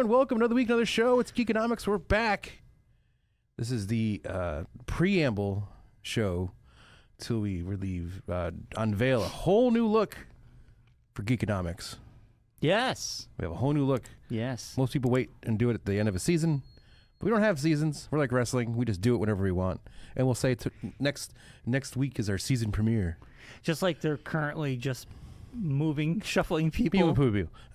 everyone. Welcome to another week, another show. It's Geekonomics. We're back. This is the preamble show till we unveil a whole new look for Geekonomics. Yes. We have a whole new look. Yes. Most people wait and do it at the end of a season. But we don't have seasons. We're like wrestling. We just do it whenever we want. And we'll say next week is our season premiere. Just like they're currently just shuffling people.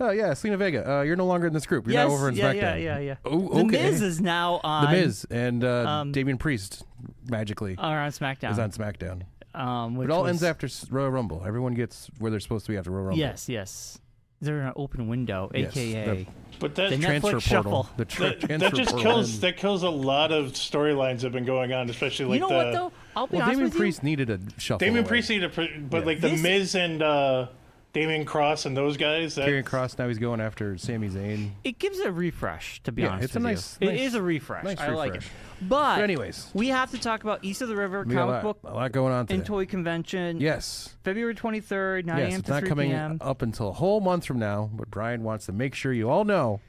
Oh, yeah, Selena Vega. You're no longer in this group. You're now over in SmackDown. Yeah. Oh, The okay. Miz is now on... The Miz and Damian Priest, magically, are on SmackDown. is on SmackDown. It all ends after Royal Rumble. Everyone gets where they're supposed to be after Royal Rumble. Yes. They're in an open window, Yes, a.k.a. But that the transfer Netflix portal. shuffle. The that just kills a lot of storylines that have been going on, especially like You know what, though? I'll be honest Damian with you. Priest needed a shuffle. Damian away. Priest needed, but Yeah. like the Miz and Damian Cross and those guys. Karrion Kross, now he's going after Sami Zayn. It gives it a refresh, to be honest it's a with nice, you. nice, It is a refresh. nice I like it. refresh. But anyways, we have to talk about East of the River we got comic book a lot going on today. and toy convention. Yes. February 23rd, 9 Yes, a.m. it's to not 3 coming p.m. up until a whole month from now, but Bryon wants to make sure you all know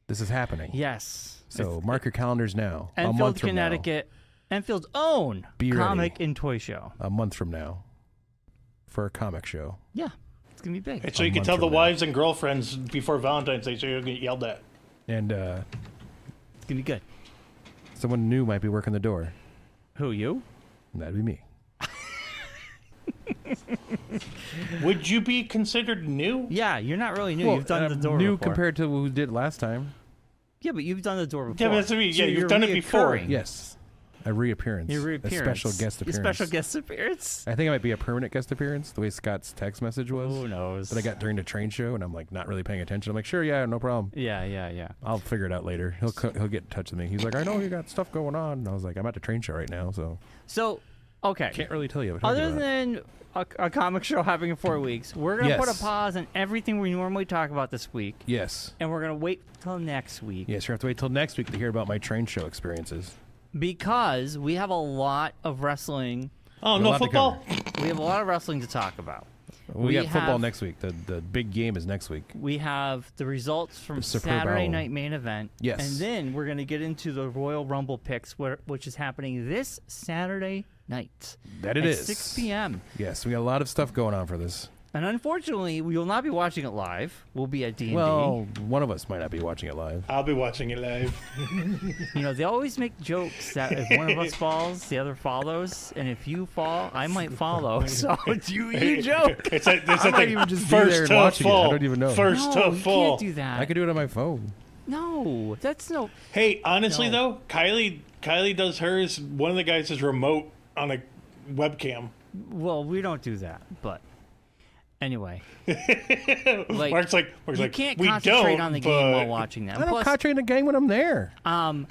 this is happening. Yes. So mark your calendars now. A month Enfield, from Connecticut. Enfield's own Be comic ready. and toy show. now. A month from now. For a comic show. Yeah. It's going to be big. And so you can month tell the from now. wives and girlfriends before Valentine's Day, so you don't get yelled at. And It's going to be good. someone new might be working the door. Who, you? And that'd be me. Would you be considered new? Yeah, you're not really new. Well, You've done the door new before. compared to who did last time. Yeah, but you've done the door before. Yeah, but that's what I mean. So Yeah, you've you're done it before. reoccurring. Yes. A reappearance. Your reappearance. A special guest Your appearance. special guest appearance? I think it might be a permanent guest appearance, the way Scott's text message was. Who knows? That I got during the train show, and I'm like not really paying attention. I'm like, sure, yeah, no problem. Yeah. I'll figure it out later. He'll get in touch with me. He's like, I know you got stuff going on. And I was like, I'm at the train show right now, so So, okay. can't really tell you. What I'm Other talking about. than a comic show happening in 4 weeks, we're going to put Yes. a pause on everything we normally talk about this week, Yes. and we're going to wait till next week. Yes, you have to wait till next week to hear about my train show experiences. Because we have a lot of wrestling. Oh, A no lot to football? We have a lot of wrestling to talk about. We got football have- next week. The big game is next week. We have the results from The Super Saturday Bowl. night main event. Yes. And then we're going to get into the Royal Rumble picks, which is happening this Saturday night. That it at is. 6 p.m. Yes, we got a lot of stuff going on for this. And unfortunately, we will not be watching it live. We'll be at D&D. Well, one of us might not be watching it live. I'll be watching it live. You know, they always make jokes that if one of us falls, the other follows. And if you fall, I might follow. So you joke. It's like, I might even just be there first and to watching it. I fall. don't even know. First No, to you fall. can't do that. I could do it on my phone. No, that's no. Hey, honestly No. though, Kylie does hers. One of the guys is remote on a webcam. Well, we don't do that. But anyway, like, Mark's like, you can't we concentrate don't, on the game while but- watching that. I don't Plus, concentrate in the game when I'm there. I'm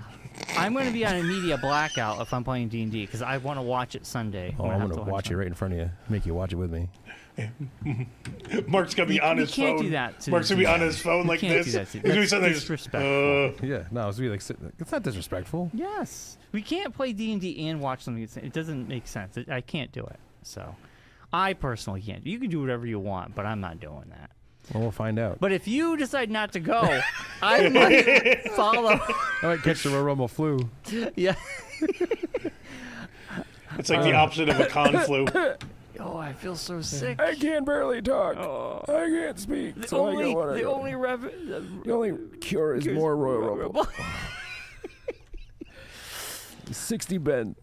going to be on a media blackout if I'm playing D&D because I want to watch it Sunday. Oh, when I I'm have going to to watch it right in front of you. Make you watch it with me. Mark's gonna be on You his can't phone. do that to Mark's gonna be the on his phone You like can't this. do that to- He's gonna be that's something like, disrespectful. Yeah, no, it's really like it's not disrespectful. Yes, we can't play D&D and watch something. It doesn't make sense. I can't do it. So, I personally can't. You can do whatever you want, but I'm not doing that. Well, we'll find out. But if you decide not to go, I might follow. I might catch the Royal Rumble flu. Yeah. It's like the opposite of a con flu. Oh, I feel so sick. I can barely talk. Oh. I can't speak. The only cure is Cure is more Royal Royal Rumble. Rumble. 60 men,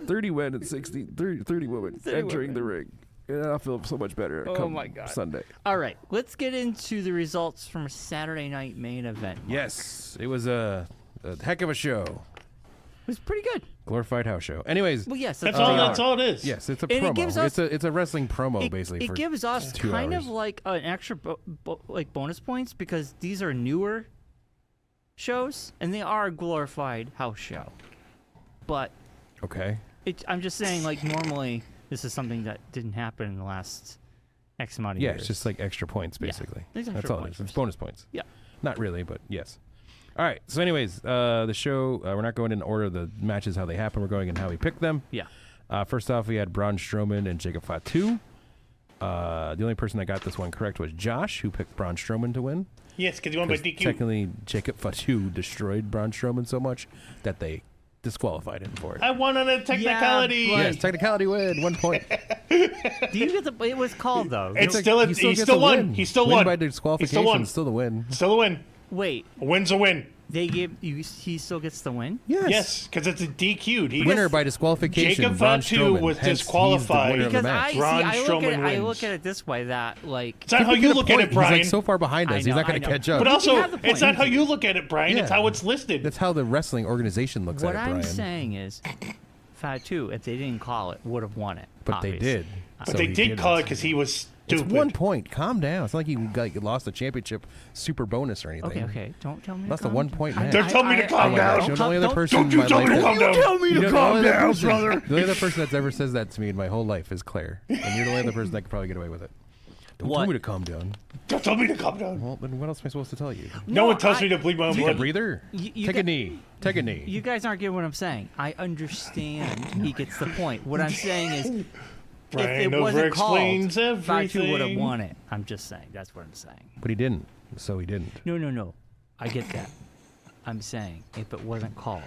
30 men and 30 women 30 entering women. the ring. And I feel so much better Oh come my God. Sunday. All right, let's get into the results from Saturday night main event. Yes, it was a heck of a show. It was pretty good. Glorified house show. Anyways, Well, yes, That's what all. they That's are. all it is. yes, it's a And promo. it gives us- it's a wrestling promo It, basically it for gives us 2 kind hours. of like an extra like bonus points because these are newer shows and they are a glorified house show. But Okay. I'm just saying, like, normally this is something that didn't happen in the last X amount of Yeah, years. it's just like extra points basically. It's extra That's all it points. is. It's bonus points. Yeah. Not really, but yes. All right. So, anyways, the show. We're not going in order of the matches how they happen. We're going in how we picked them. Yeah. First off, we had Braun Strowman and Jacob Fatu. The only person that got this one correct was Josh, who picked Braun Strowman to win. Yes, because he won by 'Cause DQ. technically, Jacob Fatu destroyed Braun Strowman so much that they disqualified him for it. I won on a technicality. but- Yes, technicality win, 1 point. Do you get the? It was called though. It's Like, still he he gets still a won. win. He still win won. by He disqualification. still won. Still the win. Still a win. Wait, A win's a win. they give you. He still gets the win. Yes, because it's a DQ'd. He Winner by disqualification. Jacob Braun Fatu Strowman. was Hence, disqualified. He's the winner of the Because match. Braun I Strowman look wins. at it this way that like It's not how you look at it, He's Brian. like so far behind us. I He's know, not going I to know. catch up. But You also, have the it's not point. how you look at it, Brian. It's Yeah. how it's listed. That's how the wrestling organization looks what at it, I'm Brian. saying is, Fatu, if they didn't call it, would have won it. But they obviously. did. But So they he did call it didn't. because he was It's stupid. 1 point. Calm down. It's not like you lost a championship super bonus or anything. Okay. Don't tell me. That's to a calm 1 down. point I- match. Don't tell me to I- calm I- down. You're the don't- only other don't- person Don't you in my tell me to life calm down. You know, the only other person- The only other person that's ever says that to me in my whole life is Claire. And you're the only other person that could probably get away with it. Don't tell What? me to calm down. Don't tell me to calm down. Well, then what else am I supposed to tell you? No one tells I- me to bleed my own Take a blood. breather. You Take a got- knee. Take a knee. You guys aren't getting what I'm saying. I understand he gets the point. What I'm saying is, if Brian it wasn't over-explains called, Fatu would have everything. won it. I'm just saying. That's what I'm saying. But he didn't. So he didn't. No. I get that. I'm saying if it wasn't called,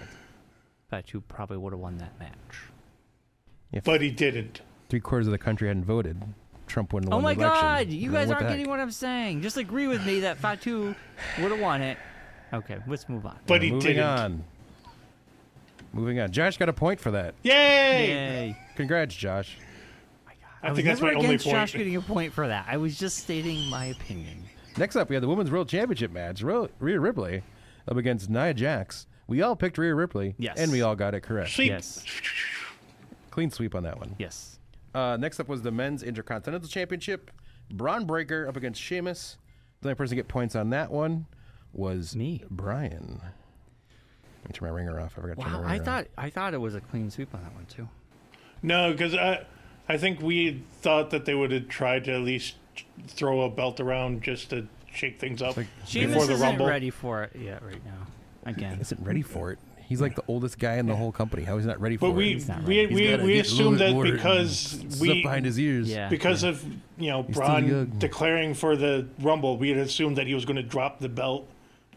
Fatu probably would have won that match. But he didn't. 3/4 of the country hadn't voted. Trump wouldn't have Oh won my the election. God! You guys What aren't the getting heck? what I'm saying. Just agree with me that Fatu would have won it. Okay, let's move on. But he Moving didn't. on. Moving on. Josh got a point for that. Yay! Yay! Congrats, Josh. I was think that's never my only against Josh point. getting a point for that. I was just stating my opinion. Next up, we have the Women's World Championship match. Rhea Ripley up against Nia Jax. We all picked Rhea Ripley. Yes. And we all got it correct. Sweep. Yes. Clean sweep on that one. Yes. Next up was the Men's Intercontinental Championship. Braun Breaker up against Sheamus. The only person to get points on that one was Me. Brian. Let me turn my ringer off. I forgot to turn Wow, my ringer off. I thought it was a clean sweep on that one too. No, because I think we thought that they would have tried to at least throw a belt around just to shake things up before Sheamus the isn't Rumble. ready for it yet right now. Again. Isn't ready for it. He's like the oldest guy in the whole company. How is he not ready for But we it? He's not we ready. we, Gotta we get assumed that more because stuff we behind his ears. Yeah. because yeah. of still Braun young. declaring for the Rumble, we had assumed that he was going to drop the belt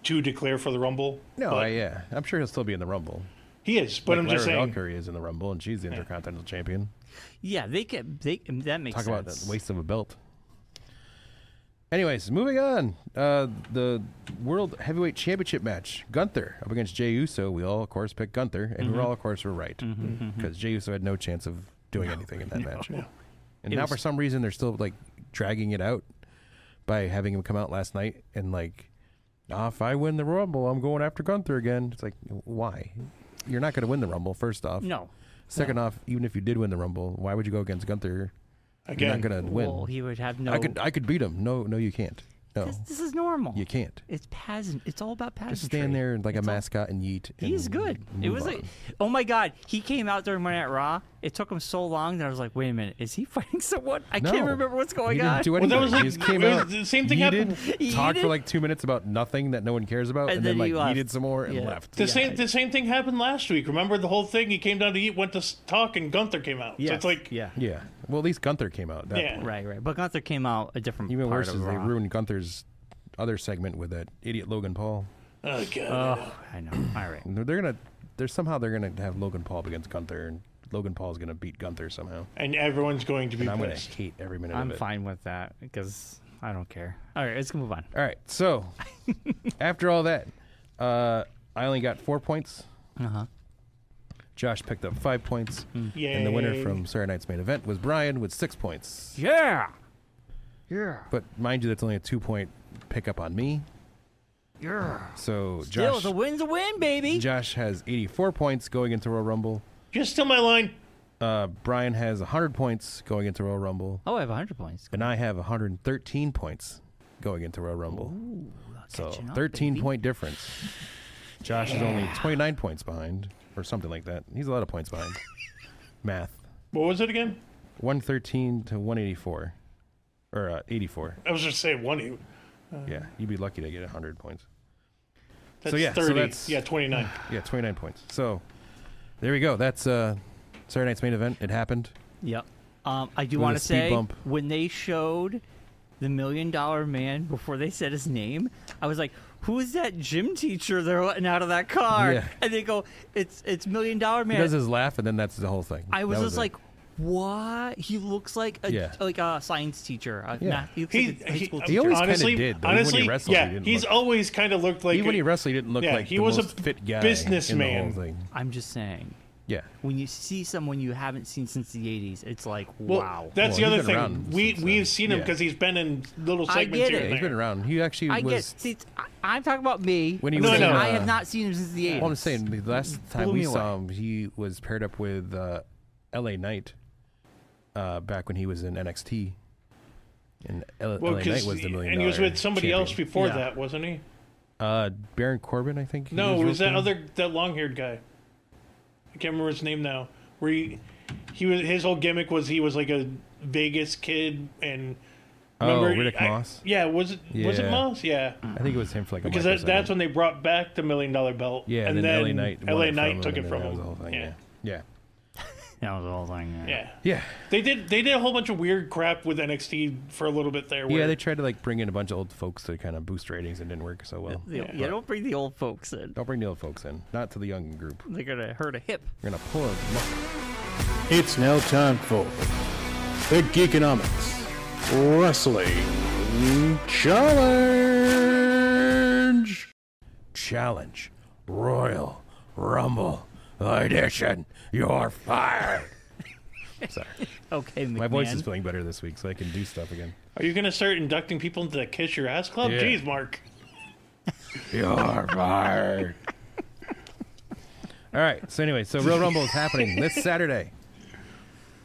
to declare for the Rumble. No, but yeah. I'm sure he'll still be in the Rumble. he is. But Like I'm just Lara saying. Valkyrie is in the Rumble, and she's the Intercontinental Champion. Yeah, that makes Talk sense. about the waste of a belt. Anyways, moving on. The World Heavyweight Championship match. Gunther up against Jey Uso. We all, of course, picked Gunther, and we all, of course, were right. Because Jey Uso had no chance of doing anything in that match. no. And It now, was- for some reason, they're still, like, dragging it out by having him come out last night and, like, if I win the Rumble, I'm going after Gunther again. It's like, why? You're not going to win the Rumble, first off. No. Second off, even if you did win the Rumble, why would you go against Gunther? You're Again, not going to win. Well, he would have no. I could beat him. No, you can't. No, This is normal. you can't. It's pageant. It's all about pageantry. Just stand there like a It's all- mascot and yeet. He's and good. It move was on. like, oh my God, he came out during Monday Night Raw. It took him so long that I was like, wait a minute, is he fighting someone? I No. can't remember what's He going didn't on. do Well, anything. that was like he just came it was out. the same thing yeeted, happened. talked Yeeted? for like 2 minutes about nothing that no one cares about, And and then then he like left. yeeted some more and Yeah. left. The Yeah. same thing happened last week. Remember the whole thing? He came down to eat, went to talk, and Gunther came out. So Yes. it's like yeah. Yeah. Well, at least Gunther came out. That Yeah. point. Right. But Gunther came out a different Even part worse of is they Raw. ruined Gunther's other segment with that idiot Logan Paul. oh god. Oh, I know. All right. And they're gonna have Logan Paul against Gunther, and Logan Paul's gonna beat Gunther somehow. And everyone's going to be And I'm gonna pissed. hate every minute I'm of it. fine with that because I don't care. All right, let's move on. All right, so after all that, I only got 4 points. Uh-huh. Josh picked up 5 points, Yay. and the winner from Saturday night's main event was Bryon with 6 points. Yeah. Yeah. But mind you, that's only a 2-point pickup on me. Yeah. So Still, Josh, the win's a win, baby. Josh has 84 points going into Royal Rumble. Just steal my line. Bryon has 100 points going into Royal Rumble, Oh, I have 100 points. and I have 113 points going into Royal Rumble. Ooh, So catching up, 13 baby. point difference. Josh is only 29 points behind, or something like that. He's a lot of points behind. Math. What was it again? 113 to 184. Or 84. I was just saying one. Yeah, you'd be lucky to get 100 points. That's So, yeah, so 30. that's- yeah, 29. Yeah, 29 points. So there we go. That's Saturday night's main event. It happened. Yep. I do With want a to speed say bump. when they showed the $1 Million Man before they said his name, I was like, "Who is that gym teacher they're letting out of that car?" Yeah. And they go, "It's $1 Million Man." He does his laugh, and then that's the whole thing. I was That just it. like, "What?" He looks like a science teacher. Yeah. He looks like a high school He teacher. always kinda honestly, did, though. Even when he honestly, wrestled, he yeah, didn't he's look- always kind of looked like. Even when he wrestled, he didn't look yeah, like he the was a most fit guy businessman. in the whole thing. I'm just saying, Yeah. when you see someone you haven't seen since the '80s, it's like, Well, wow. that's Well, the he's other been thing. around We've since seen then. him Yeah. because he's been in little I segments get here it. and He's been there. around. He actually I was. get. See, I'm talking about me. When he No, was I in, know. I have not seen him since the '80s. Well, I'm saying the last time Blew we me saw away. him, he was paired up with L.A. Knight back when he was in NXT. And Well, L.A. Knight was the $1 Million and he was with somebody else champion. before Yeah. that, wasn't he? Baron Corbin, I think. he No, it was that roped in. long-haired guy. I can't remember his name now. Where he was, his whole gimmick was he was like a Vegas kid, and remember, Riddick Moss? Yeah, was it Yeah. Moss? Yeah, I think it was him for like a because microsecond. that's when they brought back the $1 Million belt. Yeah, and then then L.A. Knight. won LA it Knight from took him, it from and that was him. the whole thing. Yeah. Yeah. That was the whole thing. Yeah. Yeah. They did a whole bunch of weird crap with NXT for a little bit there. Yeah, where- they tried to like bring in a bunch of old folks to kind of boost ratings and didn't work so well. Yeah, don't bring the old folks in. Don't bring the old folks in. Not to the young group. They're gonna hurt a hip. We're gonna pull a It's now time for the Geekonomics Wrestling Challenge. challenge. Royal Rumble edition. You're fired. Sorry. Okay, McMahon. My voice is feeling better this week, so I can do stuff again. Are you gonna start inducting people into the Kiss Your Ass Club? Yeah. Jeez, Mark. You're fired. All right. So anyway, so Royal Rumble is happening this Saturday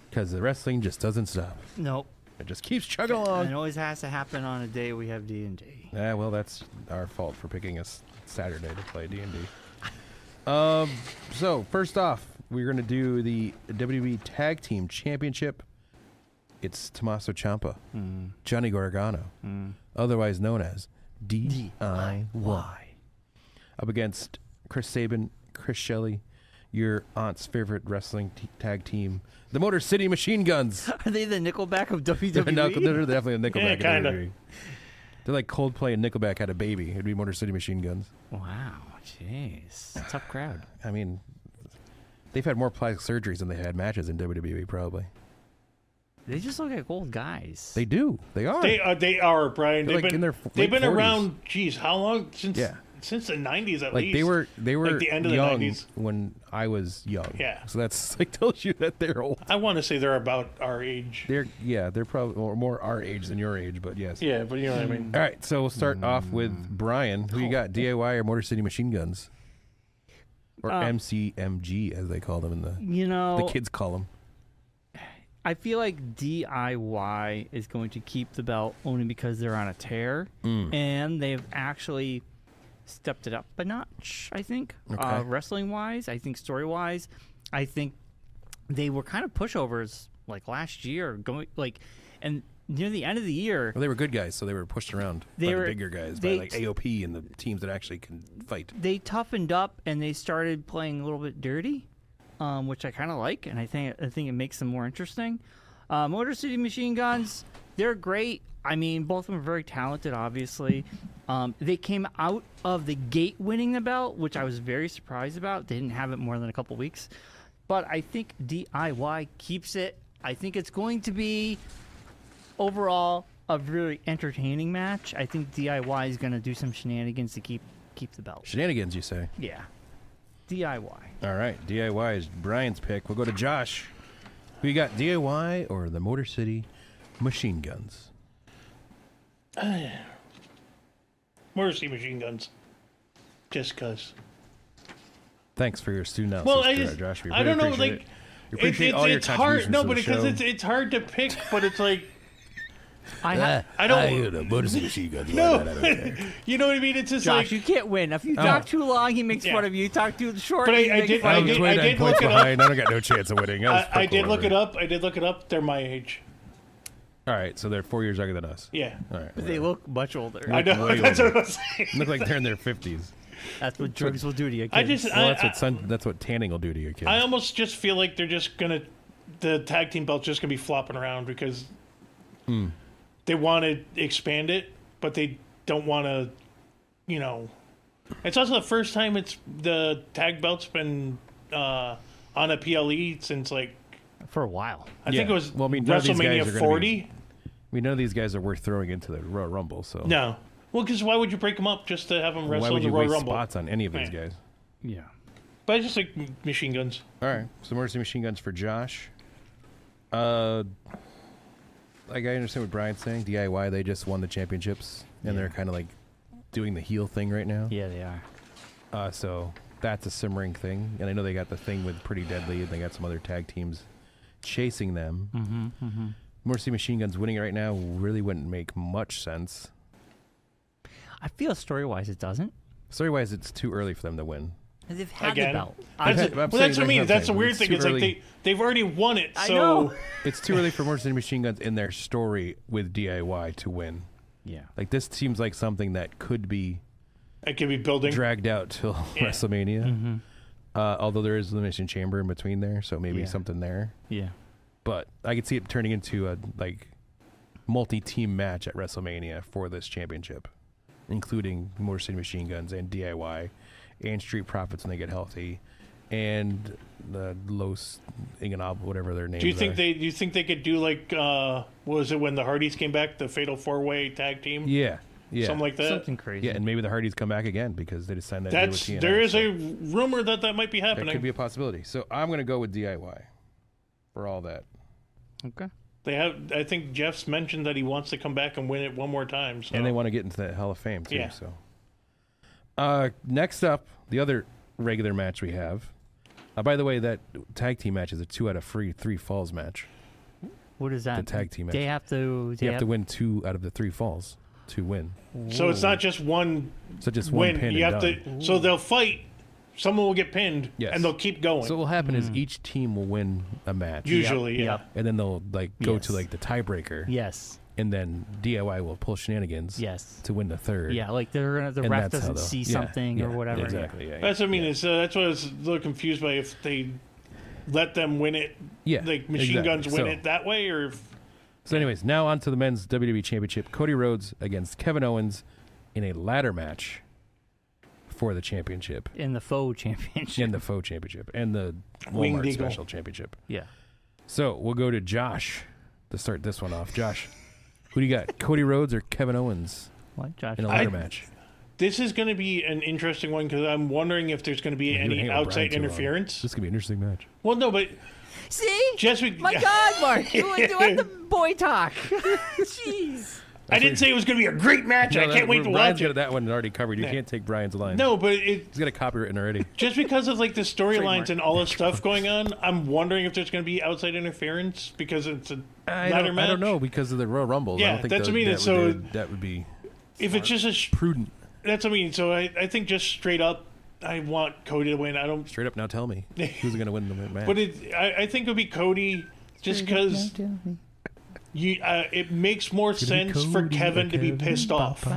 because the wrestling just doesn't stop. Nope. It just keeps chugging It along. always has to happen on a day we have D&D. Yeah, well, that's our fault for picking us Saturday to play D&D. So first off, we're gonna do the WWE Tag Team Championship. It's Tommaso Ciampa, Johnny Gargano, otherwise known as DIY, up against Chris Sabin, Chris Shelley, your aunt's favorite wrestling tag team, the Motor City Machine Guns. Are they the Nickelback of WWE? They're definitely a Nickelback. Yeah, of kinda. WWE. They're like Coldplay and Nickelback had a baby. It'd be Motor City Machine Guns. Wow, jeez, tough crowd. I mean, they've had more plastic surgeries than they had matches in WWE, probably. They just look like old guys. They do. They are. They are, Brian. They're They've like been in their they've late been 40s. around. Geez, how long since? Yeah. Since the '90s at like least. they were Like the end of the young 90s. when I was young. Yeah. So that's like tells you that they're old. I want to say they're about our age. They're probably more our age than your age, but yes. Yeah, but you know what I mean. All right, so we'll start off with Bryon. Who you got, DIY or Motor City Machine Guns? Or MCMG, as they call them in the the kids call them. I feel like DIY is going to keep the belt only because they're on a tear, and they've actually stepped it up a notch. I think Okay. wrestling wise, I think story wise, I think they were kind of pushovers like last year, going like, and near the end of the year, Well, they were good guys, so they were pushed around They by were- the bigger guys, they- by like AOP and the teams that actually can fight. they toughened up and they started playing a little bit dirty, which I kind of like, and I think it makes them more interesting. Motor City Machine Guns, they're great. I mean, both of them are very talented, obviously. They came out of the gate winning the belt, which I was very surprised about. They didn't have it more than a couple weeks. But I think DIY keeps it. I think it's going to be, overall, a really entertaining match. I think DIY is going to do some shenanigans to keep the belt. Shenanigans, you say? Yeah. DIY. All right, DIY is Brian's pick. We'll go to Josh. Who you got, DIY or the Motor City Machine Guns? Motor City Machine Guns. Just cause. Thanks for your student analysis, Well, Josh. We I really don't know, appreciate like it. We appreciate all your it's hard. contributions No, to but the because show. it's hard to pick. But it's like I don't. the Motor City Machine Guns. No, you know what I mean. It's just Josh, like. you can't win. If you talk too long, he makes Yeah. fun of you. You talk too short, But he I makes did- fun I of did- you. 29 look points it up. behind. I don't got no chance of winning. I did look it up. I did look it up. They're my age. All right, so they're 4 years younger than us. Yeah. All right. But they look much older. I know. way That's older. what I'm saying. Look like they're in their 50s. That's what drugs will do to you. I kids. just. Well, I, that's what tanning will do to your kids. I almost just feel like they're just gonna the tag team belt's just gonna be flopping around because they want to expand it, but they don't want to, you know. It's also the first time the tag belt's been on a PLE since like For a while. I think it was none of these guys WrestleMania are 40. None of these guys are worth throwing into the Royal Rumble. So No, well, because why would you break them up just to have them why wrestle would in the you Royal waste Rumble? spots on any of these guys? Yeah. But I just like machine guns. All right, so Mercy Machine Guns for Josh. Like I understand what Brian's saying. DIY, they just won the championships, and they're kind of like doing the heel thing right now. Yeah, they are. So that's a simmering thing, and I know they got the thing with Pretty Deadly, and they got some other tag teams chasing them. Mercy Machine Guns winning it right now really wouldn't make much sense. I feel story-wise it doesn't. Story-wise, it's too early for them to win. And they've had Again. the belt. That's what I mean. That's the weird thing. It's like they've already won it. I So know. It's too early for Mercy Machine Guns in their story with DIY to win. Yeah. Like this seems like something that could be it could be building. dragged out till WrestleMania. Although there is the Elimination Chamber in between there, so maybe something there. Yeah. But I could see it turning into a like multi-team match at WrestleMania for this championship, including Motor City Machine Guns and DIY and Street Profits when they get healthy, and the Los Ingonables, whatever their names Do you think are. they could do like what was it when the Hardys came back, the Fatal 4-Way tag team? Yeah. Something like that. Something crazy. Yeah, and maybe the Hardys come back again because they just signed that deal with That's TNA. there is so a rumor that might be that happening. could be a possibility. So I'm going to go with DIY for all that. Okay. They have. I think Jeff's mentioned that he wants to come back and win it one more time. So. And they want to get into the Hall of Fame too. Yeah. So, next up, the other regular match we have. By the way, that tag team match is a 2 out of 3 falls match. What is that? The tag team match. They have to. You have to win 2 out of the 3 falls to win. So it's not just one So just one win. pin You and have done. to. So they'll fight. Someone will get pinned, Yes. and they'll keep going. So what will happen is each team will win a match. Usually, yeah. Yep. And then they'll like go Yes. to like the tiebreaker. Yes. And then DIY will pull shenanigans Yes. to win the third. Yeah, like the And ref that's how doesn't they'll- see yeah, something or yeah, whatever. Exactly. Yeah. That's what I mean. Yeah. It's, that's what I was a little confused by if they let them win it, Yeah, like machine exactly. guns win So- it that way, or if, So, anyways, now on to the men's WWE Championship. Cody Rhodes against Kevin Owens in a ladder match for the championship. In the faux championship. And the faux championship. And the Winged Walmart Eagle. special championship. Yeah. So, we'll go to Josh to start this one off. Josh, who do you got? Cody Rhodes or Kevin Owens What, Josh? in a ladder match? this is going to be an interesting one because I'm wondering if there's going to be You've been any hanging with Brian outside too long. interference. This could be an interesting match. Well, no, but See? just My God, Mark, you were doing the boy talk. Jeez. I didn't say it was going to be a great match. I can't wait to Brian's watch got it. that one already covered. You Yeah. can't take Brian's line. No, but it He's got a copyright already. just because of like the storylines Trademark. and all the stuff going on. I'm wondering if there's going to be outside interference because it's a I ladder don't, match. I don't know because of the Royal Rumbles. I Yeah, don't think that's that, what I mean, that, so- would, that would be If it's just prudent. that's what I mean. So I think just straight up, I want Cody to win. I don't. Straight up, now tell me who's going to win the match. But I think it would be Cody just because it makes more sense for Kevin to be pissed off.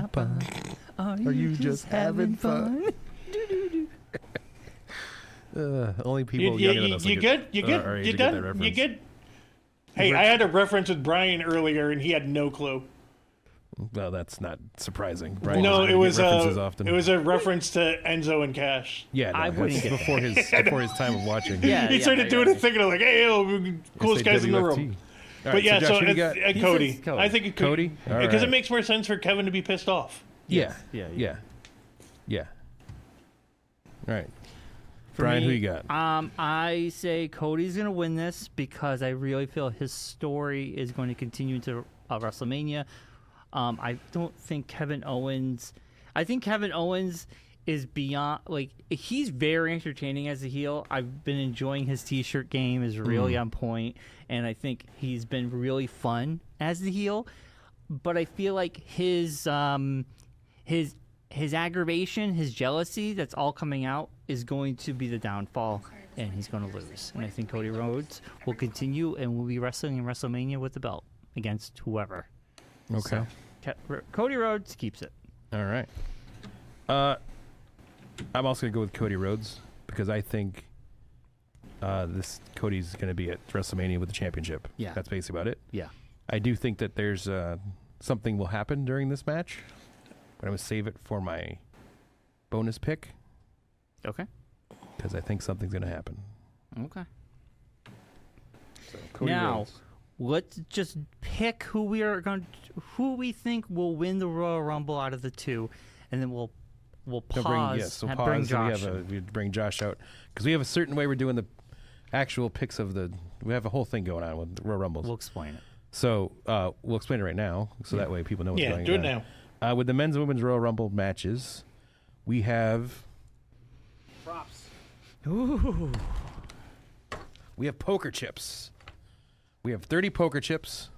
Are you just having fun? Only people younger than us. You will good? You our good? age You will get that done? You reference. good? Hey, I had a reference with Bryon earlier, and he had no clue. Well, that's not surprising. Brian No, doesn't it was get references often. it was a reference to Enzo and Cash. yeah. No, I wouldn't it's get before his time of watching. Yeah. He started doing a thing, and I'm like, "Hey, coolest guys in the room." But yeah, Josh, so who do you got? Cody. says Cody. I think it could, Cody? All because right. it makes more sense for Kevin to be pissed off. Yeah. Yeah. All right. For Brian, me, who you got? I say Cody's going to win this because I really feel his story is going to continue into WrestleMania. I don't think Kevin Owens. I think Kevin Owens is beyond. Like, he's very entertaining as a heel. I've been enjoying his T-shirt game. Is really on point, and I think he's been really fun as the heel. But I feel like his aggravation, his jealousy, that's all coming out, is going to be the downfall, and he's going to lose. And I think Cody Rhodes will continue and will be wrestling in WrestleMania with the belt against whoever. Okay. Cody Rhodes keeps it. All right. I'm also going to go with Cody Rhodes because I think this Cody's going to be at WrestleMania with the championship. Yeah. That's basically about it. Yeah. I do think that there's something will happen during this match, but I'm going to save it for my bonus pick Okay. because I think something's going to happen. Okay. So Cody Now, wins. let's just pick who we think will win the Royal Rumble out of the two, and then we'll pause. We'll and pause. bring so Josh. we bring Josh out because we have a certain way we're doing the actual picks of the. We have a whole thing going on with the Royal Rumbles. We'll explain it. So we'll explain it right now, so that way people know what's Yeah, going do on. it now. With the men's and women's Royal Rumble matches, we have props. Ooh. We have poker chips. We have 30 poker chips.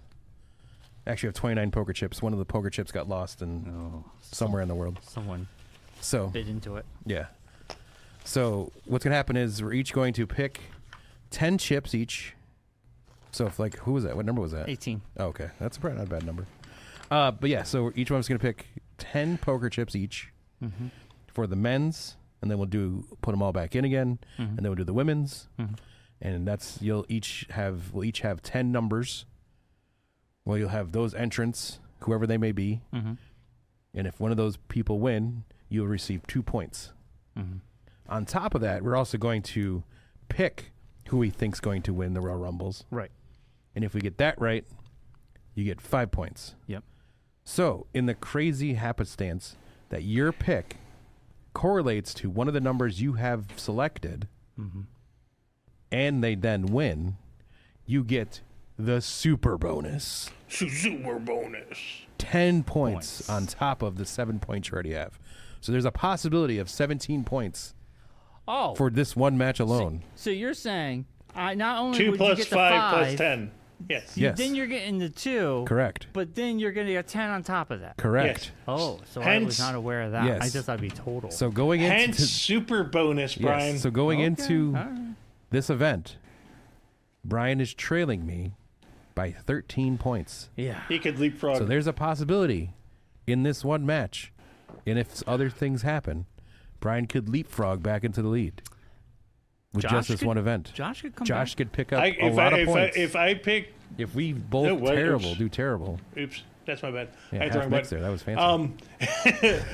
Actually, we have 29 poker chips. One of the poker chips got lost in somewhere in the world. Someone So bit into it. yeah. So what's gonna happen is we're each going to pick 10 chips each. So if who was that? What number was that? 18. Oh, okay, that's probably not a bad number. But yeah, so each one of us is gonna pick 10 poker chips each for the men's, and then we'll put them all back in again, and then we'll do the women's, and we'll each have 10 numbers. Well, you'll have those entrants, whoever they may be, and if one of those people win, you'll receive 2 points. On top of that, we're also going to pick who we think's going to win the Royal Rumbles. Right. And if we get that right, you get 5 points. Yep. So, in the crazy happenstance that your pick correlates to one of the numbers you have selected, and they then win, you get the super bonus. Super bonus. 10 points on top of the 7 points you already have. So there's a possibility of 17 points for this one match alone. So you're saying not only 2 would plus you get 5 the plus 10. Yes. Yes. then you're getting the 2. Correct. But then you're going to get 10 on top of that. Correct. Oh, so I Hence- was not aware of that. Yes. I just thought it'd be total. So going into Hence super bonus, Brian. yes, so going into All right. this event, Bryon is trailing me by 13 points. Yeah. He could leapfrog. So there's a possibility in this one match, and if other things happen, Bryon could leapfrog back into the lead with Josh just this could- one event. Josh could come Josh back. could pick up a lot of points. If I pick, if we both No, what- do terrible. oops, that's my bad. Yeah, I hit the half wrong mix button. there. That was fancy.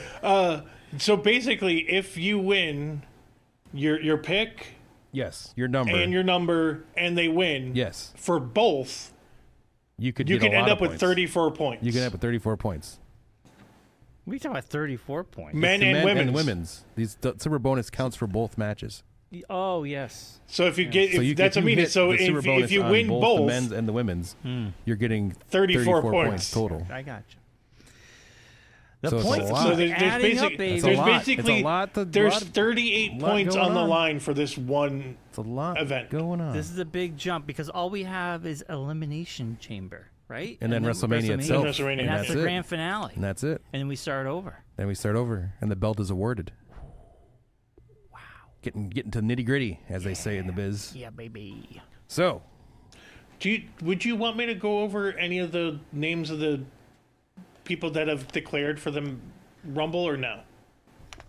So basically, if you win your pick Yes, your number. and your number, and they win, yes, for both, you could. you get can a lot end of up with points. 34 points. You can end up with 34 points. We talking about 34 points. Men The and men women's. and women's. The super bonus counts for both matches. Oh, yes. So if you get, So you, that's if what I you mean. hit So the super bonus if you on win both the men's and the women's, you're getting 34 points points. total. I got you. The So it's a points lot. keep So there's adding up, basic- baby. That's a there's lot. basically It's a lot to- there's lot- 38 lot points going on the on. line for this one. It's a lot event. going on. This is a big jump because all we have is Elimination Chamber, right? And then WrestleMania itself. And WrestleMania. And that's the it. grand finale. And that's it. And then we start over. Then we start over, and the belt is awarded. Wow. Getting to nitty gritty, as they say in the biz. Yeah, baby. So, Would you want me to go over any of the names of the people that have declared for the Rumble or no?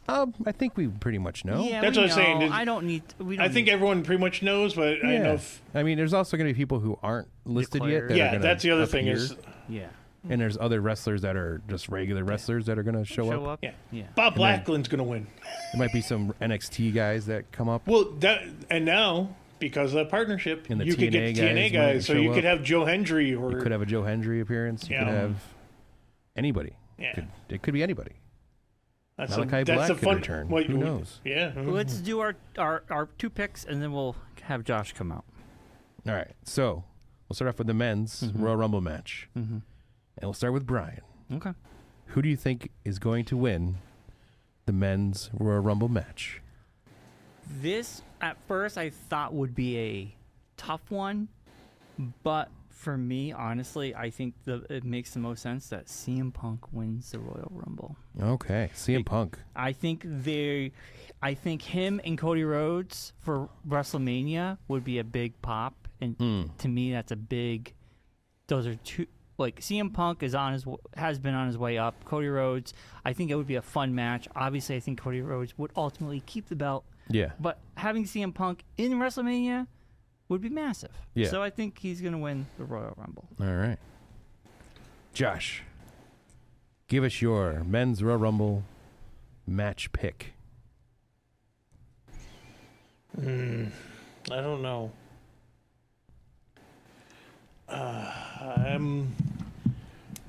I think we pretty much know. Yeah, That's we what I'm saying. know. I don't need. We don't I think need, everyone pretty much knows, but I don't know if I mean, there's also going to be people who aren't listed yet. Declared. That are yeah, gonna that's the other thing appear. is Yeah. And there's other wrestlers that are just regular wrestlers that are going to show up. yeah. Yeah. Bob Backlund's going to win. There might be some NXT guys that come up. Well, and now because of the partnership, And the you could get TNA TNA guys guys, might so show you could up. have Joe Hendry or You could have a Joe Hendry appearance. You Yeah. could have anybody. Yeah. It could be anybody. that's Malachi that's Black a could fun. return. Well, Who knows? Yeah. Let's do our 2 picks and then we'll have Josh come out. All right. So we'll start off with the men's Royal Rumble match. And we'll start with Bryon. Okay. Who do you think is going to win the men's Royal Rumble match? This at first I thought would be a tough one, but for me, honestly, I think it makes the most sense that CM Punk wins the Royal Rumble. Okay. CM Punk. I think him and Cody Rhodes for WrestleMania would be a big pop, and to me, that's a big. Those are two. Like CM Punk has been on his way up. Cody Rhodes, I think it would be a fun match. Obviously, I think Cody Rhodes would ultimately keep the belt, Yeah. But having CM Punk in WrestleMania would be massive. Yeah. So I think he's going to win the Royal Rumble. All right. Josh, give us your men's Royal Rumble match pick. I don't know.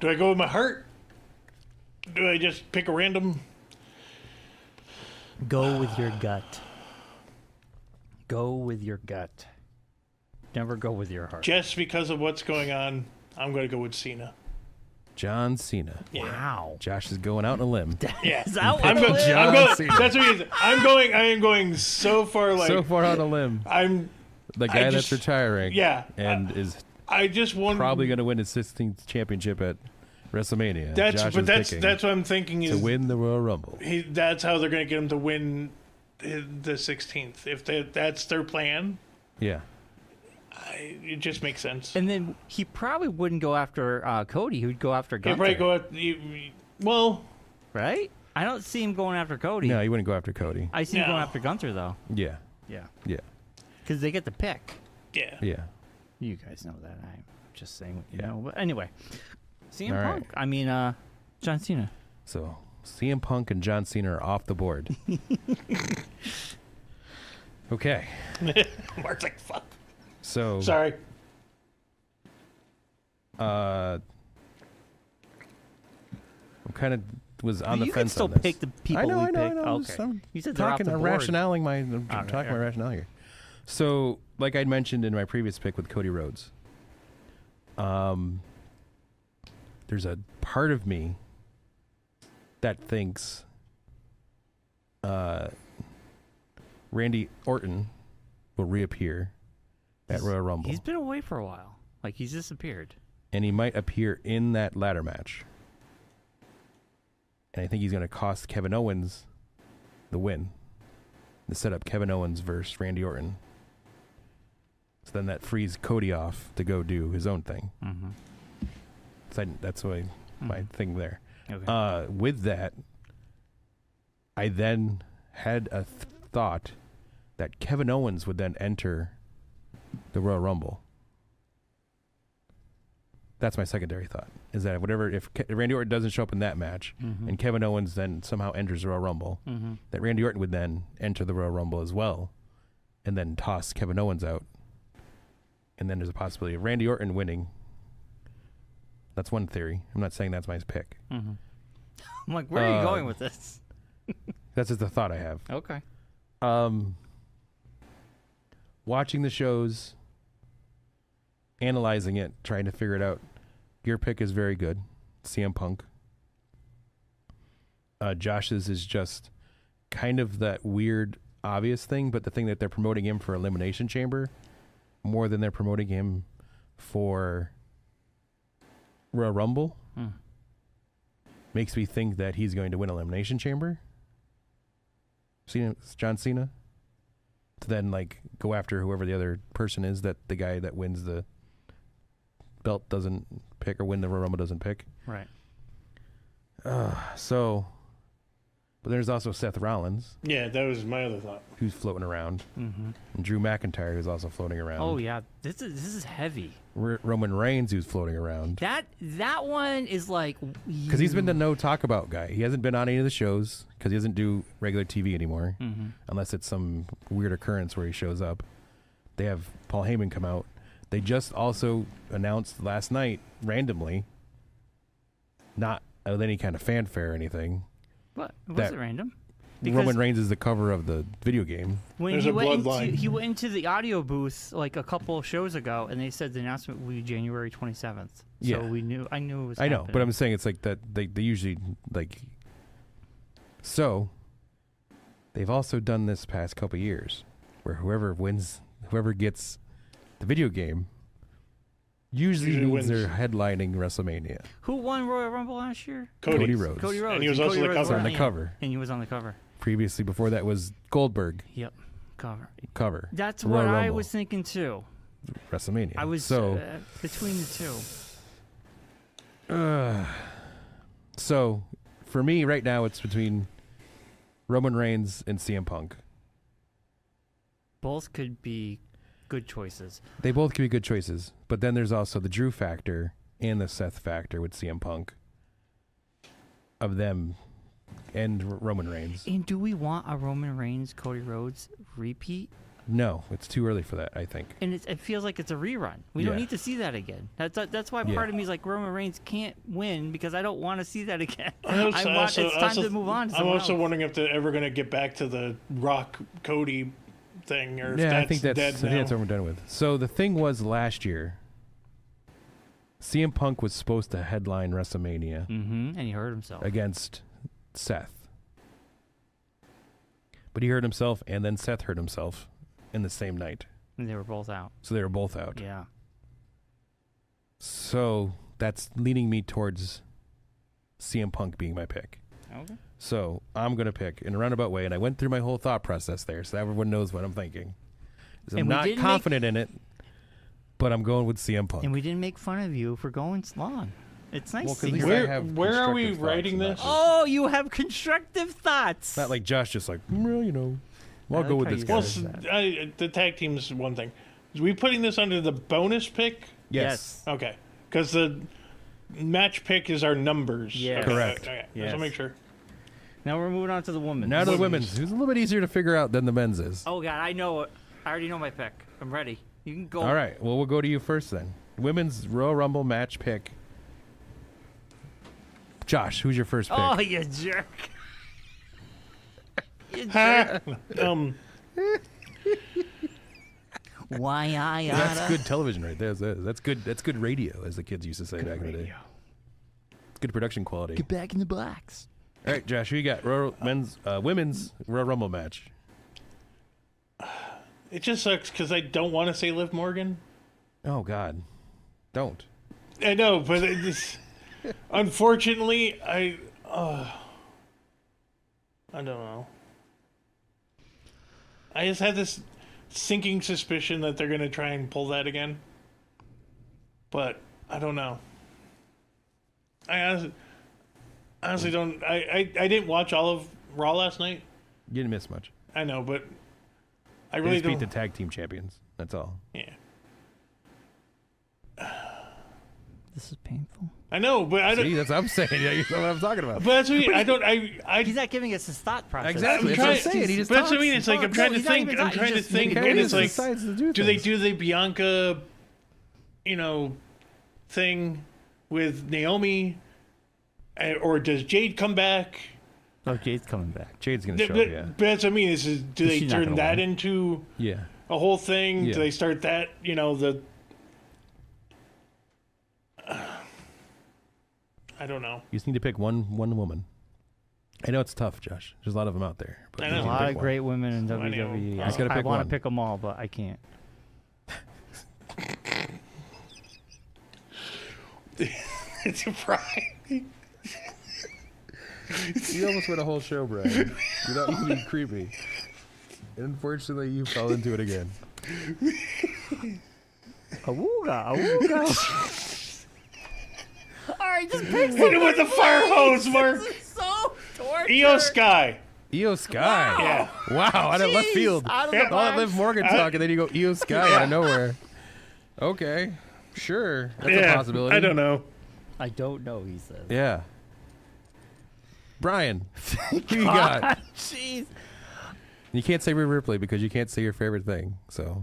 Do I go with my heart? Do I just pick a random? Go with your gut. Go with your gut. Never go with your heart. Just because of what's going on, I'm going to go with Cena. John Cena. Yeah. Wow. Josh is going out on a limb. Yeah. Is that I'm what going. it is? John I'm going. Cena. That's what he is. I am going so far. Like So far on a limb. I'm. The guy just- that's retiring. Yeah. And is I just want. probably going to win his 16th championship at WrestleMania. That's Josh is picking that's what I'm thinking to is win the Royal Rumble. that's how they're going to get him to win the 16th. If that's their plan, Yeah. it just makes sense. And then he probably wouldn't go after Cody. He would go after He'd Gunther. probably go at well. Right? I don't see him going after Cody. No, he wouldn't go after Cody. I see him No. going after Gunther, though. Yeah. Yeah. Yeah. Because they get the pick. Yeah. Yeah. You guys know that. I'm just saying what you Yeah. know. But anyway, CM All right. Punk. I mean, John Cena. So CM Punk and John Cena are off the board. Okay. Mark's like, fuck. So Sorry. I'm kind of was on the you fence can still on this. pick the people I know, we I know, pick. I know. Okay. I'm You said they're off talking the I'm board. rationaling my I'm Okay, talking my okay. rationale here. So, like I mentioned in my previous pick with Cody Rhodes, there's a part of me that thinks Randy Orton will reappear at Royal Rumble, He's been away for a while. Like, he's disappeared. and he might appear in that ladder match. And I think he's going to cost Kevin Owens the win to set up Kevin Owens versus Randy Orton. So then that frees Cody off to go do his own thing. Mm-hmm. So that's why my thing there. Okay. With that, I then had a thought that Kevin Owens would then enter the Royal Rumble. That's my secondary thought. Is that if Randy Orton doesn't show up in that match, Mm-hmm. and Kevin Owens then somehow enters the Royal Rumble, Mm-hmm. that Randy Orton would then enter the Royal Rumble as well, and then toss Kevin Owens out. And then there's a possibility of Randy Orton winning. That's one theory. I'm not saying that's my pick. Mm-hmm. I'm like, where are you going with this? That's just the thought I have. Okay. Watching the shows, analyzing it, trying to figure it out. Your pick is very good, CM Punk. Josh's is just kind of that weird, obvious thing, but the thing that they're promoting him for Elimination Chamber more than they're promoting him for Royal Rumble makes me think that he's going to win Elimination Chamber. John Cena. To then go after whoever the other person is that the guy that wins the belt doesn't pick, or win the Royal Rumble doesn't pick. Right. But there's also Seth Rollins, Yeah, that was my other thought. who's floating around, Mm-hmm. and Drew McIntyre, who's also floating around. Oh yeah, this is heavy. Roman Reigns, who's floating around. That one is like Because he's been the no talk about guy. He hasn't been on any of the shows because he doesn't do regular TV anymore, unless it's some weird occurrence where he shows up. They have Paul Heyman come out. They just also announced last night, randomly, not with any kind of fanfare or anything, What was that- it random? Roman Reigns is the cover of the video game. When There's he a went bloodline. he went into the audio booth like a couple of shows ago, and they said the announcement would be January 27th. So Yeah. I knew it was. I know, happening. but I'm saying it's like that. They usually So they've also done this past couple years, where whoever gets the video game usually Usually means wins. they're headlining WrestleMania. Who won Royal Rumble last year? Cody Rhodes. Cody Rhodes. And he was also Cody the Rhodes cover. On the yeah. cover. And he was on the cover. Previously, before that was Goldberg Yep, cover. cover. That's Royal what I Rumble, was thinking too. WrestleMania. I was so. between the two. So, for me right now, it's between Roman Reigns and CM Punk. Both could be good choices. They both could be good choices, but then there's also the Drew factor and the Seth factor with CM Punk. Of them and Roman Reigns. And do we want a Roman Reigns, Cody Rhodes repeat? No, it's too early for that, I think. And it feels like it's a rerun. We don't need to see that again. That's why part of me is like Roman Reigns can't win because I don't want to see that again. It's time to move on. I'm also wondering if they're ever going to get back to the Rock Cody thing, or if I that's think that's dead now. what we're done with. So the thing was last year, CM Punk was supposed to headline WrestleMania, and he hurt himself against Seth, but he hurt himself, and then Seth hurt himself in the same night. And they were both out. So they were both out. Yeah. So that's leading me towards CM Punk being my pick. Okay. So I'm going to pick in a roundabout way, and I went through my whole thought process there, so everyone knows what I'm thinking. I'm not confident in it, but I'm going with CM Punk. And we didn't make fun of you for going long. It's nice to hear. Where are we writing this? Oh, you have constructive thoughts. Not like Josh just like, well, I'll go with this guy. Well, the tag team is one thing. Is we putting this under the bonus pick? Yes. Okay. Because the match pick is our numbers. Yeah. Okay. Correct. Okay. Yes. So make sure. Now we're moving on to the women. Now to the women's, who's a little bit easier to figure out than the men's is. Oh, God, I know it. I already know my pick. I'm ready. You can go. All right. Well, we'll go to you first then. Women's Royal Rumble match pick. Josh, who's your first pick? Oh, you jerk. You jerk. Why I oughta. That's good television right there. That's good. That's good radio, as the kids used to say back in the day. It's good production quality. Get back in the box. All right, Josh, who you got? Women's Royal Rumble match. It just sucks because I don't want to say Liv Morgan. Oh God, don't. I know, but unfortunately, I don't know. I just had this sinking suspicion that they're going to try and pull that again. But I don't know. I honestly don't. I didn't watch all of Raw last night. You didn't miss much. I know, but I They really just don't. beat the tag team champions. That's all. Yeah. This is painful. I know, but I don't. See, that's what I'm saying. Yeah, you know what I'm talking about. But that's what I mean. I don't. I He's not giving us his thought process. Exactly. I'm That's what I'm trying- saying. He just But that's what I talks mean. and It's like I'm talks. trying to he's not think. even I'm talking, trying to he's just think, making and it's like, decides to do do they things. do the Bianca, thing with Naomi, or does Jade come back? Oh, Jade's coming back. Jade's gonna But, show up. Yeah. but that's what I mean. Is do they She's not turn gonna that win. into Yeah. a whole thing? Yeah. Do they start that? The. I don't know. You just need to pick one woman. I know it's tough, Josh. There's a lot of them out there. But I you know. A need to lot pick of one. great women in I know. WWE. You just gotta I pick want one. to pick them all, but I can't. It's a pride. You almost went a whole show, Brian. Without even being creepy. And unfortunately, you fell into it again. Awooga, awooga. All right, just pick Hit him with the fire hose, Mark. so torture. Io Sky. Io Sky. Yeah. Wow, out of left Jeez, field. out of Yeah. the All that box. Liv Morgan talk, and then you go Io Sky out of nowhere. Okay, sure. That's a possibility. I don't know. I don't know, he says. Yeah. Brian, who you got? Jeez. You can't say Rhea Ripley because you can't say your favorite thing. So.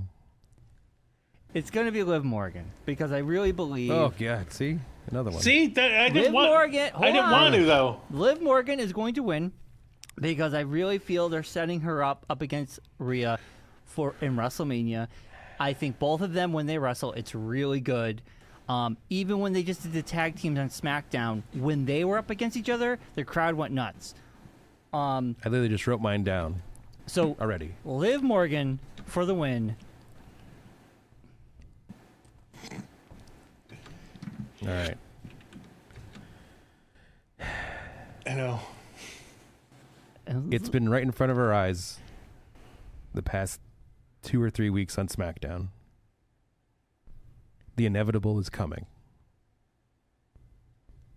It's going to be Liv Morgan because I really believe Oh God! See another one. See, I didn't Liv want. Morgan. I didn't want to though. Liv Morgan is going to win because I really feel they're setting her up against Rhea in WrestleMania. I think both of them, when they wrestle, it's really good. Even when they just did the tag teams on SmackDown, when they were up against each other, the crowd went nuts. I literally just wrote mine down So already. Liv Morgan for the win. All right. I know. It's been right in front of our eyes the past 2 or 3 weeks on SmackDown. The inevitable is coming.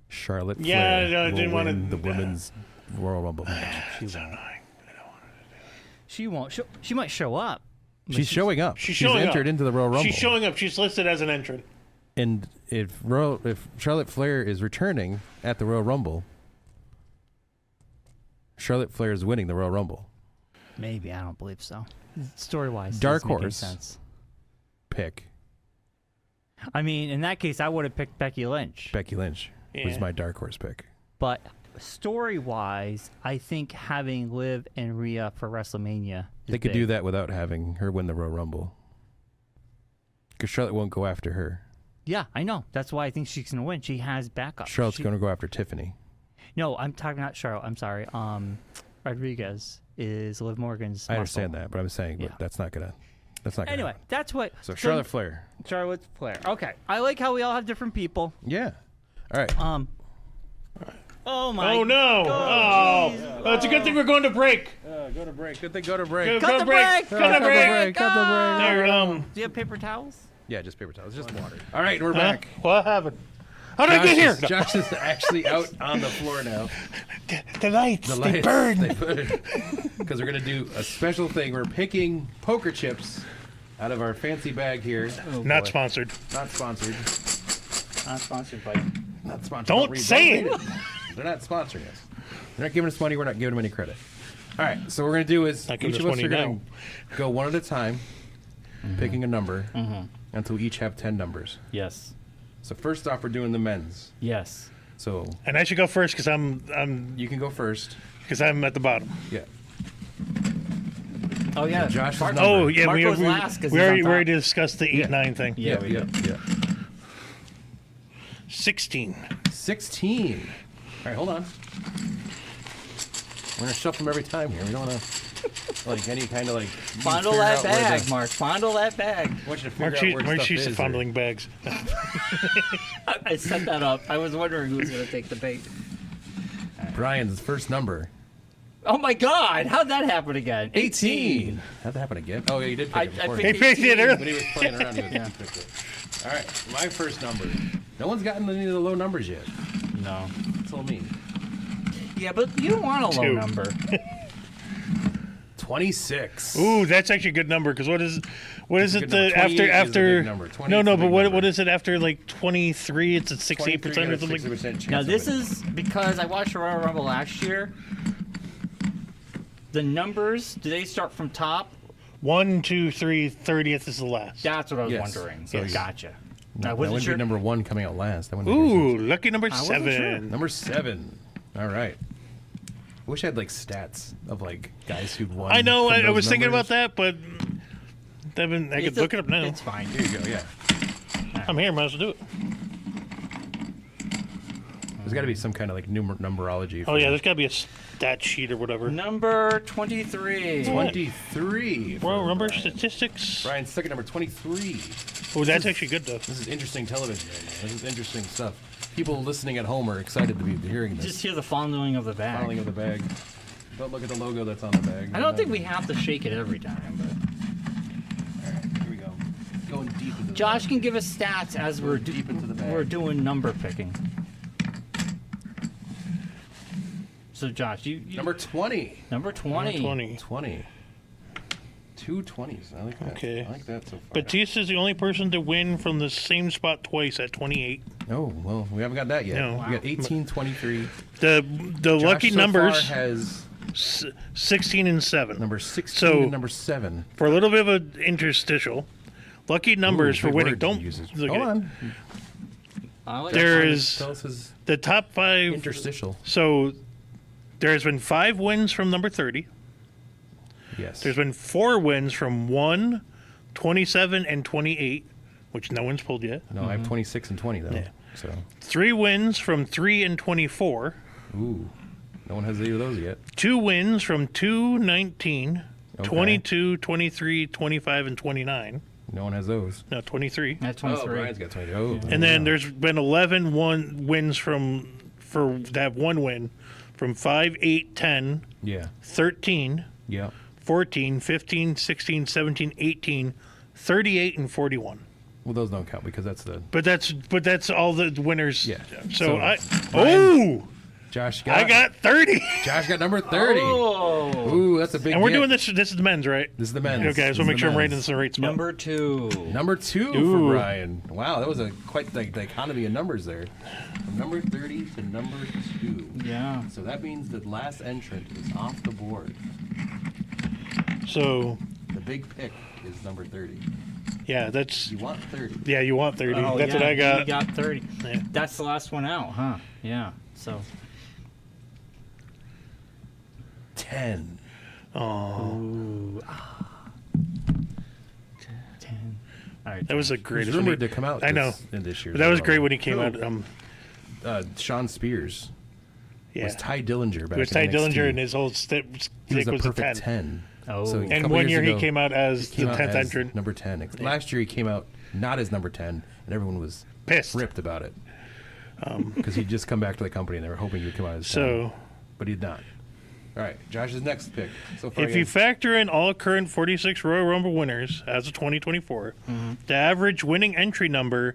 Charlotte Yeah, Flair no, I will didn't wanna- win the women's Royal Rumble match. It's annoying. I don't want to do it. She won't. She might show up. She's showing up. She's showing entered up. into the Royal Rumble. She's showing up. She's listed as an entrant. And if Charlotte Flair is returning at the Royal Rumble, Charlotte Flair is winning the Royal Rumble. Maybe, I don't believe so. Story-wise, Dark doesn't make any horse. sense. Pick I mean, in that case, I would have picked Becky Lynch. Becky Lynch was Yeah. my dark horse pick. But story-wise, I think having Liv and Rhea for WrestleMania is They could big. do that without having her win the Royal Rumble. Because Charlotte won't go after her. Yeah, I know. That's why I think she's going to win. She has backup. Charlotte's going to go after Tiffany. No, I'm talking about Charlotte. I'm sorry. Rodriguez is Liv Morgan's I understand muscle. that, but I'm saying Yeah. but that's not gonna Anyway, that's what. So Charlotte Flair. Charlotte Flair. Okay, I like how we all have different people. Yeah. All right. Oh my. Oh no! geez. Oh, it's a good thing we're going to break. Go to break. Good thing go to break. Go to break. Cut Go to the break. break. Cut the break. There, Do you have paper towels? Yeah, just paper towels, just water. All right, we're back. What happened? How did I get here? Josh is actually out on the floor now. The lights. The They lights, burn. Because we're going to do a special thing. We're picking poker chips out of our fancy bag here. Not boy. sponsored. Not sponsored. Not sponsored by. Not sponsored. Don't read- say read it. They're not sponsoring us. They're not giving us money. We're not giving them any credit. All right. So what we're going to do is Not giving each us of us money are going now. to go one at a time, picking a number until we each have 10 numbers. Yes. So first off, we're doing the men's. Yes. So And I should go first because I'm you can go first. at the bottom. Yeah. Oh yeah. Josh's Mark- number. Oh yeah, Mark we goes last 'cause we he's on already, top. discussed the 8-9 thing. Yeah, we did. yeah. 16. 16. All right, hold on. We're going to shuffle them every time here. We don't want to, like, any kind of, like... Fondle figure that out where bag, the- Mark. Fondle that bag. I want you to figure out where Mark's stuff used to is, fondling bags. I set that up. I was wondering who was going to take the bait. Brian's first number. Oh my God! How'd that happen again? 18. How'd that happen again? Oh, yeah, you did pick it I before. He picked it early. When he was playing around, he picked it. All right, my first number. No one's gotten any of the low numbers yet. No. Told me. Yeah, but you don't want a low 2. number. 26. Ooh, that's actually a good number because what is a it good number. after 28 is a after big number. 28 no is a big but number. what is it after like 23? It's at 68% or something. 60% chance Now of this winning. is because I watched the Royal Rumble last year. The numbers, do they start from top? 1, 2, 3, 30th is the last. That's what I was Yes. wondering. Yes. Gotcha. I That wasn't wouldn't sure. be number 1 coming out last. That wouldn't make any sense. Ooh, lucky number wasn't sure. 7. Number 7. All right. I wish I had like stats of like guys who'd won. I know. from I those was thinking about numbers. that, but I could look it up now. It's fine. Here you go. Yeah. I'm here. Might as well do it. There's got to be some kind of like numerology. Oh yeah, there's got to be a stat sheet or whatever. Number 23. 23. for Well, number Brian. statistics. Brian's second number 23. Oh, that's actually good though. This is interesting television right now. This is interesting stuff. People listening at home are excited to be hearing this. Just hear the fondling of the bag. Filing of the bag. Don't look at the logo that's on the bag. I don't think we have to shake it every time. But All right, here we go. Going deep into the Josh bag. can give us stats as we're deep into the bag. we're doing number picking. So Josh, you Number 20. number 20. 20. 20. Two 20s. I like that. Okay. I like that so far. Batista's the only person to win from the same spot twice at 28. Oh, well, we haven't got that yet. No. We got 18, 23. The Josh lucky so numbers far has 16 and 7. number 16 So- and number 7. For a little bit of an interstitial, lucky numbers Ooh, for big winning. word Don't he uses. look Hold at it. on. I like There that. is Tell us his the top 5. interstitial. So there has been 5 wins from number 30. Yes. There's been 4 wins from 1, 27, and 28, which no one's pulled yet. No, I have 26 and 20, though. Yeah. So, 3 wins from 3 and 24. ooh. No one has either of those yet. 2 wins from 2, 19, Okay. 22, 23, 25, and 29. No one has those. No, 23. That's Oh, 23. Brian's got 20. Oh. And then there's been 11 wins for that 1 win from 5, 8, 10, Yeah. 13, Yeah. 14, 15, 16, 17, 18, 38, and 41. Well, those don't count because that's the. But that's all the winners. Yeah. So So, I Brian- oh Josh I got 30. Josh got number 30. Oh. Ooh, that's a big And we're get. doing this. This is the men's, right? This is the men's. Okay, I just want to make sure I'm writing this in the right spot. Number 2. Number 2 for Ooh. Bryon. Wow, that was quite the economy of numbers there. From number 30 to number 2. Yeah. So that means the last entrant is off the board. So, The big pick is number 30. yeah, that's... You want 30. Yeah, you want 30. Oh, That's yeah, what I got. You got 30. Yeah. That's the last one out, huh? Yeah. So. 10. Oh, Ooh. 10. All right. that was the It was greatest. when rumored he- to come out I know. in this year. But that was great when he came out. Sean Spears Yeah. was Ty Dillinger back It was in Ty NXT. Dillinger, and his whole stick He was a was a perfect 10. 10. Oh. So a And couple one years year he ago, came out as came the out 10th as entrant. number 10. Last year he came out not as number 10, and everyone was Pissed. ripped about it. Because he'd just come back to the company, and they were hoping he would come out as 10. So, But he did not. All right, Josh's next pick. So far, if you factor in all current 46 Royal Rumble winners as of 2024, the average winning entry number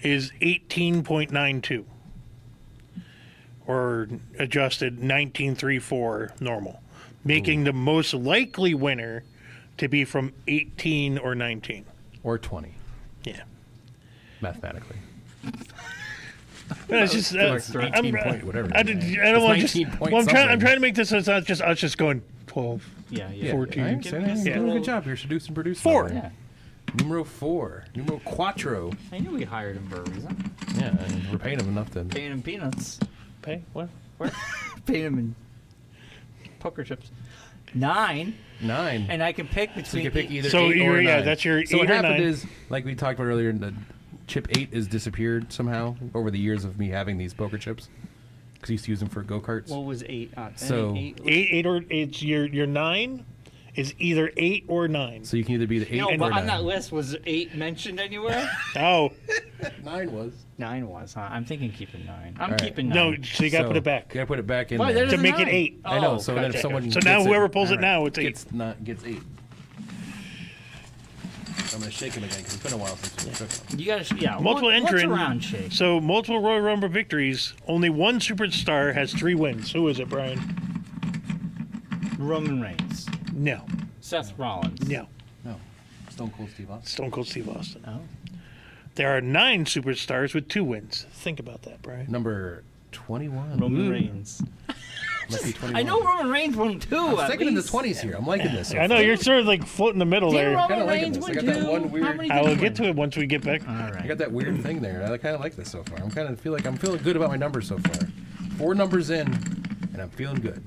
is 18.92. Or adjusted 19.34 normal, making the most likely winner to be from 18 or 19. or 20, Yeah. mathematically. It's just, Like 19 point, whatever. I don't want to just. 19 point Well, I'm something. trying to make this so it's not just us just going 12. Yeah. Yeah, 14. I understand that. Yeah. You're doing a good job. You're seducing, producing. 4. over there. Yeah. Numero 4. Numero cuatro. I knew we hired him for a reason. Yeah, and we're paying him enough to. Paying him peanuts. Pay what? Paying him in poker chips. 9. 9. And I can pick So you between. can pick either So 8 or you're- 9. yeah, that's your So 8 what or happened 9. is, like we talked about earlier, the chip 8 has disappeared somehow over the years of me having these poker chips. Because I used to use them for go-karts. What was 8? So- 8 or it's your 9 is either 8 or 9. So you can either be the 8 No, or but 9. on that list, was 8 mentioned anywhere? Oh 9 was. 9 was, huh? I'm thinking keeping 9. I'm All right. keeping 9. no, so you got to So put it back. You got to put it back in Why, there. there's To a make it 9. 8. I know. Oh, So then if gotcha. someone So now gets whoever it, pulls it now, it's 8. gets 8. I'm gonna shake him again because it's been a while since we shook him. You gotta, yeah. Multiple once entrant. around shake. So multiple Royal Rumble victories. Only one superstar has 3 wins. Who is it, Brian? Roman Reigns. No. Seth Rollins. No. No, Stone Cold Steve Austin. Stone Cold Steve Austin. Oh. There are 9 superstars with 2 wins. Think about that, Brian. Number 21. Roman Reigns. Must be 21. I know Roman Reigns won 2. I'm at thinking in the least. 20s here. I'm liking this. So I know far. you're sort of like floating in the middle Did there. Roman Kinda liking Reigns this. I win got that 2? one weird- How many I did will he get to win? it once we get back. All I right. got that weird thing there. I kind of like this so far. I'm feeling good about my numbers so far. 4 numbers in, and I'm feeling good.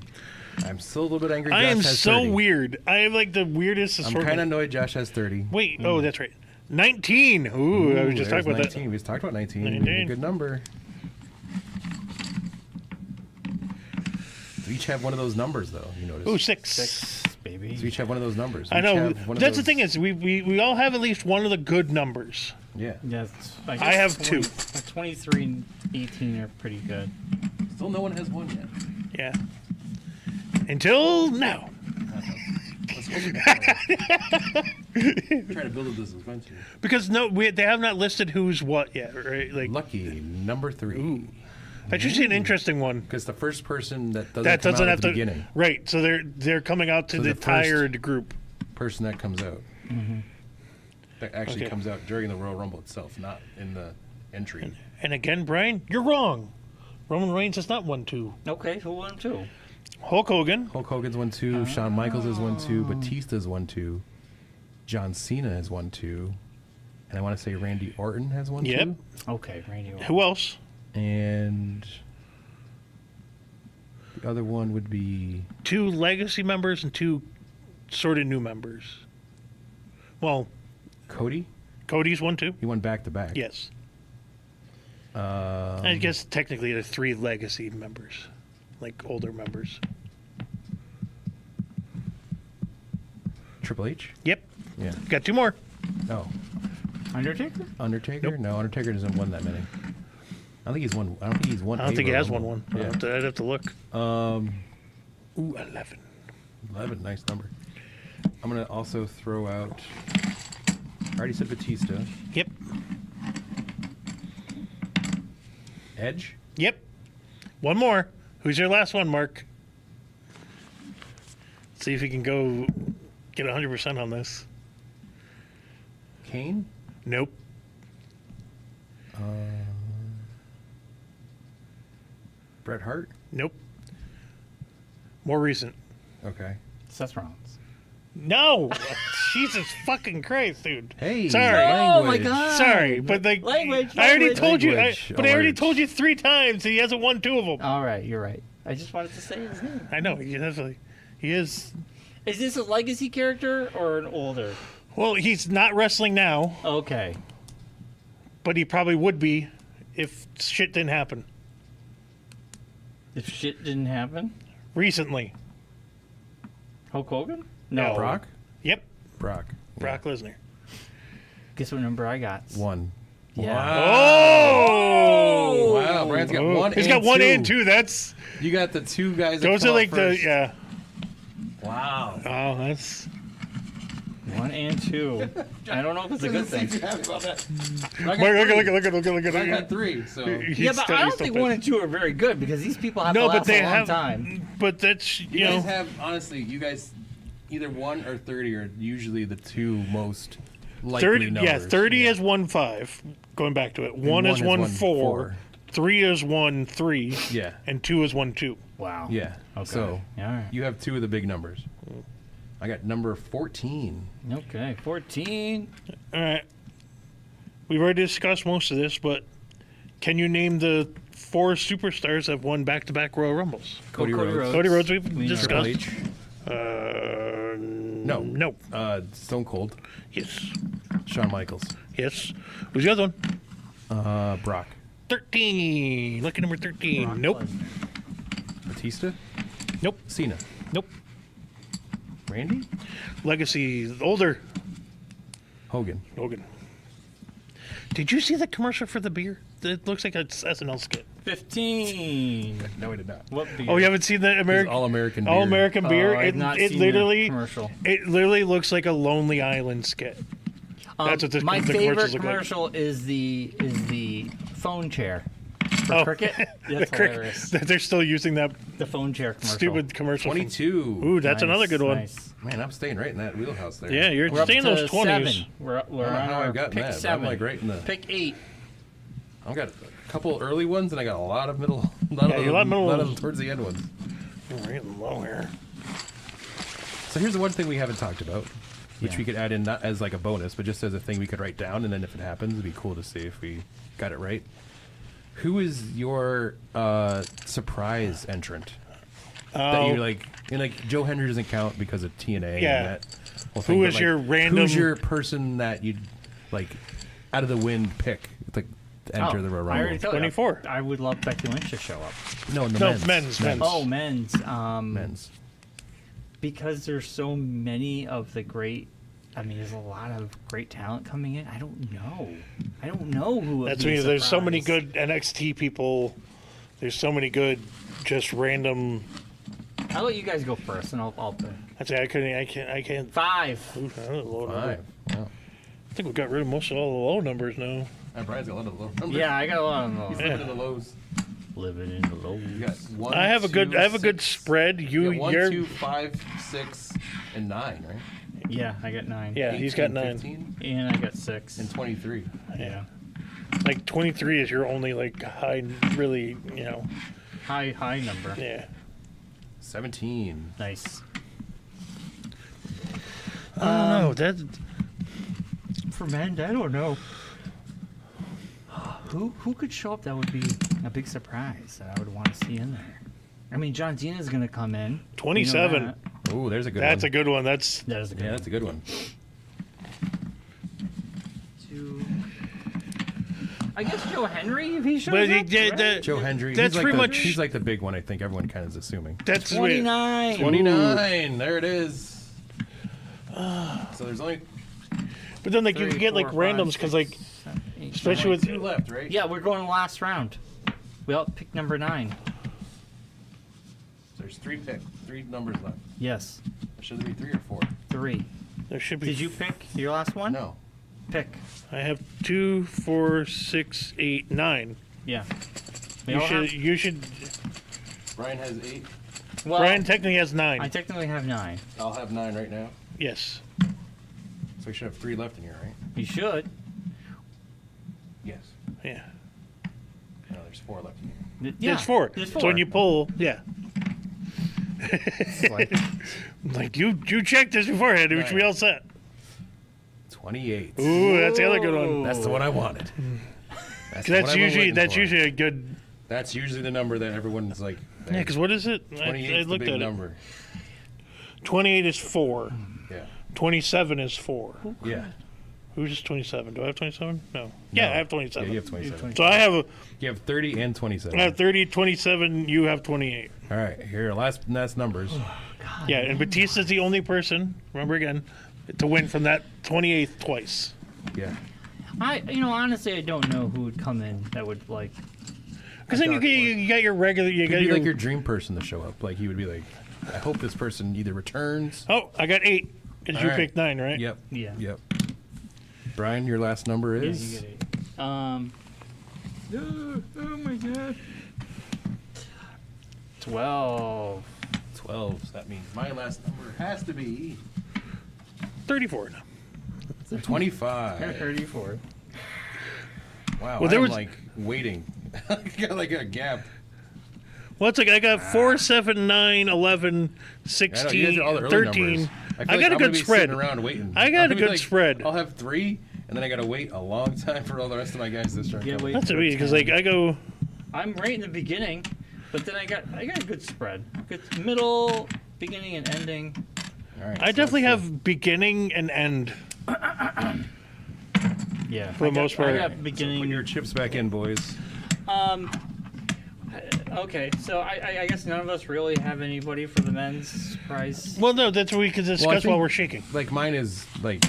I'm still a little bit angry. I Josh am has so 30. weird. I have like the weirdest I'm assortment. kind of annoyed. Josh has 30. Wait, oh, that's right. 19. Ooh, I was just there's talking about 19. that. We just talked about 19. 19. A good number. We each have one of those numbers, though. You notice. Ooh, 6. 6, baby. We each have one of those numbers. I We each know. have one of That's the those- thing is, we all have at least one of the good numbers. Yeah. Yeah, I guess have 2. 23 and 18 are pretty good. Still, no one has one yet. Yeah. Until now. Let's hold it back. Try to build up this suspense here. Because no, they have not listed who's what yet, right? Like Lucky number 3. I just see an interesting one. Because the first person that doesn't That come doesn't out have at the to. beginning, Right. So they're coming out to So the the first- tired group. person that comes out, that actually Okay. comes out during the Royal Rumble itself, not in the entry. And again, Brian, you're wrong. Roman Reigns has not won 2. Okay, who won 2? Hulk Hogan. Hulk Hogan's won 2. Shawn Michaels has won 2. Batista's won 2. John Cena has won 2. And I want to say Randy Orton has won Yep. 2. Okay, Randy Orton. Who else? And the other one would be 2 legacy members and 2 sort of new members. Well, Cody. Cody's won 2. He won back to back. Yes. I guess technically there are 3 legacy members, like older members. Triple H. Yep. Yeah. Got 2 more. No. Undertaker? Undertaker. Nope. No, Undertaker doesn't won that many. I don't think he's won. I don't think he's won. I don't think he a has Rumble. won one. Yeah. I'd have to look. Ooh, 11. 11, nice number. I'm gonna also throw out. I already said Batista. Yep. Edge. Yep. One more. Who's your last one, Mark? See if you can go get 100% on this. Kane? Nope. Bret Hart? Nope. More recent. Okay. Seth Rollins. No! Jesus fucking Christ, dude. Hey, Sorry. Oh my language. god. Sorry, but like Language. I already language. told you, Language but I already alert. told you 3 times he hasn't won 2 of them. All right, you're right. I just wanted to say his name. I know he definitely he is. Is this a legacy character or an older? Well, he's not wrestling now, Okay. but he probably would be if shit didn't happen If shit didn't happen, recently. Hulk Hogan? No. No. Brock? Yep, Brock. Brock Lesnar. Guess what number I got? 1. Yeah. Oh! Wow, Brian's got 1 He's and got 1 2. and 2. That's You got the 2 guys that those come are out like first. the yeah. Wow. Oh, that's 1 and 2. I don't know if it's a good thing. look at I got 3, so Yeah, but I don't think 1 and 2 are very good because these people have to No, last but they a long have. time. But that's you guys have honestly, you guys either 1 or 30 are usually the 2 most likely 30. numbers. Yeah, 30 is 1-5. Going back to it, 1 is 1-4. 3 is 1-3. Yeah. And 2 is 1-2. Wow. Yeah. Okay. So All right. you have 2 of the big numbers. I got number 14. Okay. 14. All right. We've already discussed most of this, but can you name the 4 superstars that have won back-to-back Royal Rumbles? Cody Rhodes. Cody Rhodes, we've We know Triple discussed. H. No. No. Stone Cold. Yes. Shawn Michaels. Yes. Who's the other one? Brock. 13. Lucky number 13. Brock Nope. Lesnar. Batista. Nope. Cena. Nope. Randy. Legacy. Older. Hogan. Hogan. Did you see the commercial for the beer? It looks like it's SNL skit. 15. No, we did not. What beer? Oh, you haven't seen the American All-American beer. All-American beer? I've not it seen literally the commercial. It literally looks like a Lonely Island skit. That's what My the favorite commercials look like. commercial is the phone chair for cricket. That's hilarious. They're still using that The phone chair commercial. stupid commercial. 22. Ooh, that's Nice, another good one. nice. Man, I'm staying right in that wheelhouse there. Yeah, you're We're up staying to those 20s. 7. We're I on don't know how our I've gotten pick that. 7. I'm like right in the. Pick 8. I've got a couple early ones, and I got a lot of middle. A lot Yeah, of a lot of middle lot ones. of towards the end ones. We're getting low here. So here's the one thing we haven't talked about, which Yeah. we could add in not as like a bonus, but just as a thing we could write down, and then if it happens, it'd be cool to see if we got it right. Who is your surprise entrant? That you like, and like Joe Hendry doesn't count because of TNA. Yeah. And that whole thing, Who but, is like, your random- Who's your person that you'd like out of the wind pick to enter the Royal I already Rumble? told you. 24. I would love Becky Lynch to show up. No, in the No, men's. men's. Oh, men's. Men's. Because there's so many of the great. I mean, there's a lot of great talent coming in. I don't know who. would That's be a me. There's so many surprise. good NXT people. There's so many good, just random. I'll let you guys go first, and I'll pick. I'd say I can't. 5. Oof, that was a low number. 5. Wow. I think we got rid of most of all the low numbers now. Brian's got a lot of low numbers. Yeah, I got a lot of He's those. living in the lows. Living in the low. You got 1, I have a 2, good 6. spread. You got 1, You're 2, 5, 6, and 9, right? Yeah, I got 9. yeah. He's got 18, 9. 15, And I got 6. and 23. Yeah. Like 23 is your only like high, really, High number. yeah. 17. Nice. I don't know. That For men, I don't know. Who could show up that would be a big surprise that I would want to see in there? I mean, John Cena's going to come in. 27. You know Ooh, there's a good That's one. a good one. That's that is a good Yeah, one. that's a good one. I guess Joe Henry, if he shows But up. the- Joe Hendry. That's he's like pretty the, much- He's like the big one, I think everyone kind of is assuming. that's 29. 29. There it is. So there's only But then like you 3, can get like 4, 5, randoms because 6, like 7, 8, especially 9. with 2 left, right? Yeah, we're going last round. We all pick number 9. There's 3 numbers left. Yes, Should there be 3 or 4? 3. there should be. Did you pick your last one? No. Pick. I have 2, 4, 6, 8, 9. Yeah. We You all should. have- You should. Bryon has 8. Well, Bryon technically has 9. I technically have 9. I'll have 9 right now. Yes. So we should have 3 left in here, right? You should. Yes. Yeah. No, there's 4 left in here. Yeah, There's 4. There's 4. So when you pull, yeah. It's like Like, you checked this beforehand. We should be all set. 28. Ooh, that's the other good one. That's the one I wanted. That's, the one That's I've been usually waiting for. a good. That's usually the number that everyone's like. Yeah, because what is it? 28 I is the looked big at number. it. 28 is 4. Yeah. 27 is 4. Yeah. Who's just 27? Do I have 27? No. Yeah, No. I have 27. Yeah, you have 27. So I have You have 30 and 27. I have 30, 27. You have 28. All right, here last numbers. Yeah, and Batista's the only person. Remember again, to win from that 28th twice. Yeah. Honestly, I don't know who would come in that would like. Because then you got your regular. You He'd got be your. like your dream person to show up. Like he would be like, I hope this person either returns. Oh, I got 8. Because you All right. picked 9, right? Yep. Yeah. Yep. Bryon, your last number Yeah, is. you get 8. Oh my god. 12. 12. So that means my last number has to be 34. 25. 34. Wow. Well, there I'm was- like waiting. I got like a gap. Well, it's like I got 4, 7, 9, 11, I know, you guys 16, did all the early 13. numbers. I feel got like a I'm good gonna be spread. sitting around waiting. I got I'm a gonna be good like, spread. I'll have 3, and then I gotta wait a long time for all the rest of my guys to start. Yeah, coming. wait. That's what I mean, because like I go. I'm right in the beginning, but then I got a good spread. Good middle, beginning, and ending. All right, I so definitely that's have beginning and end. Yeah. For the most part. I got Put beginning. your chips back in, boys. Okay, so I guess none of us really have anybody for the men's prize. Well, no, that's what we can discuss think- while we're shaking. Like mine is like,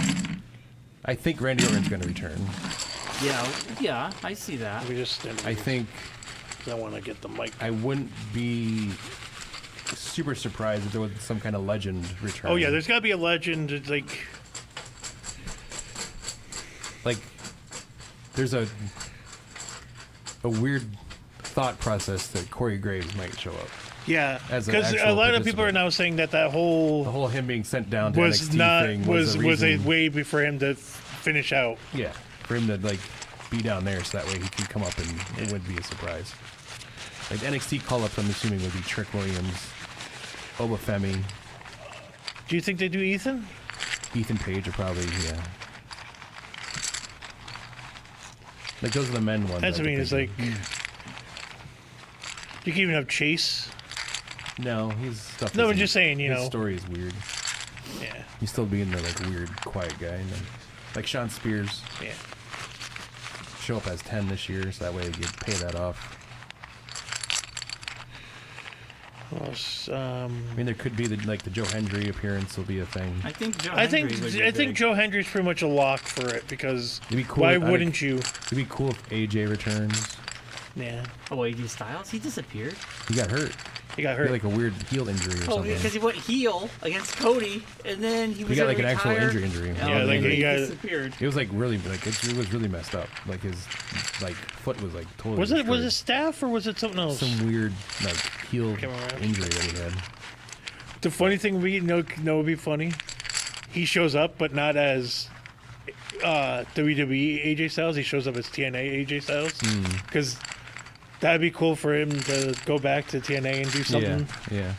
I think Randy Orton's gonna return. Yeah, I see that. We just. I think I want to get the mic. I wouldn't be super surprised if there was some kind of legend return. Oh yeah, there's got to be a legend. It's like there's a weird thought process that Corey Graves might show up. yeah, As an because a actual lot of people are participant. now saying that The whole whole him being sent down to was NXT not thing was a a reason, way for him to finish out. yeah, for him to like be down there so that way he can come up and it would be a surprise. Like the NXT call-ups, I'm assuming would be Trick Williams, Obafemi, Do you think they do Ethan? Ethan Page are probably Like those are the men ones. That's what I mean. could It's think like you can even have Chase. of. No, he's stuff. No, I'm isn't- just saying. You his know. story is weird. Yeah. He's still being the like weird, quiet guy. And then, like Sean Spears, Yeah. show up as 10 this year, so that way you pay that off. Well, s- I mean, there could be the Joe Hendry appearance will be a thing. I think Joe. I think Hendry would be I think big. Joe Hendry's pretty much a lock for it because It'd be cool. why I think wouldn't you? It'd be cool if AJ returns. Yeah. Oh, AJ Styles, he disappeared. He got hurt. He got He hurt. had like a weird heel injury or Oh, something. because he went heel against Cody, and then he was He got gonna like an actual retire. injury. Oh, Yeah, like and he he got- disappeared. It was like really like it was really messed up. Like his like foot was like totally. Was it destroyed. it staff or was it something else? some weird like heel Can't remember. injury that he had? The funny thing we know would be funny. He shows up, but not as WWE AJ Styles. He shows up as TNA AJ Styles because that'd be cool for him to go back to TNA and do something. Yeah.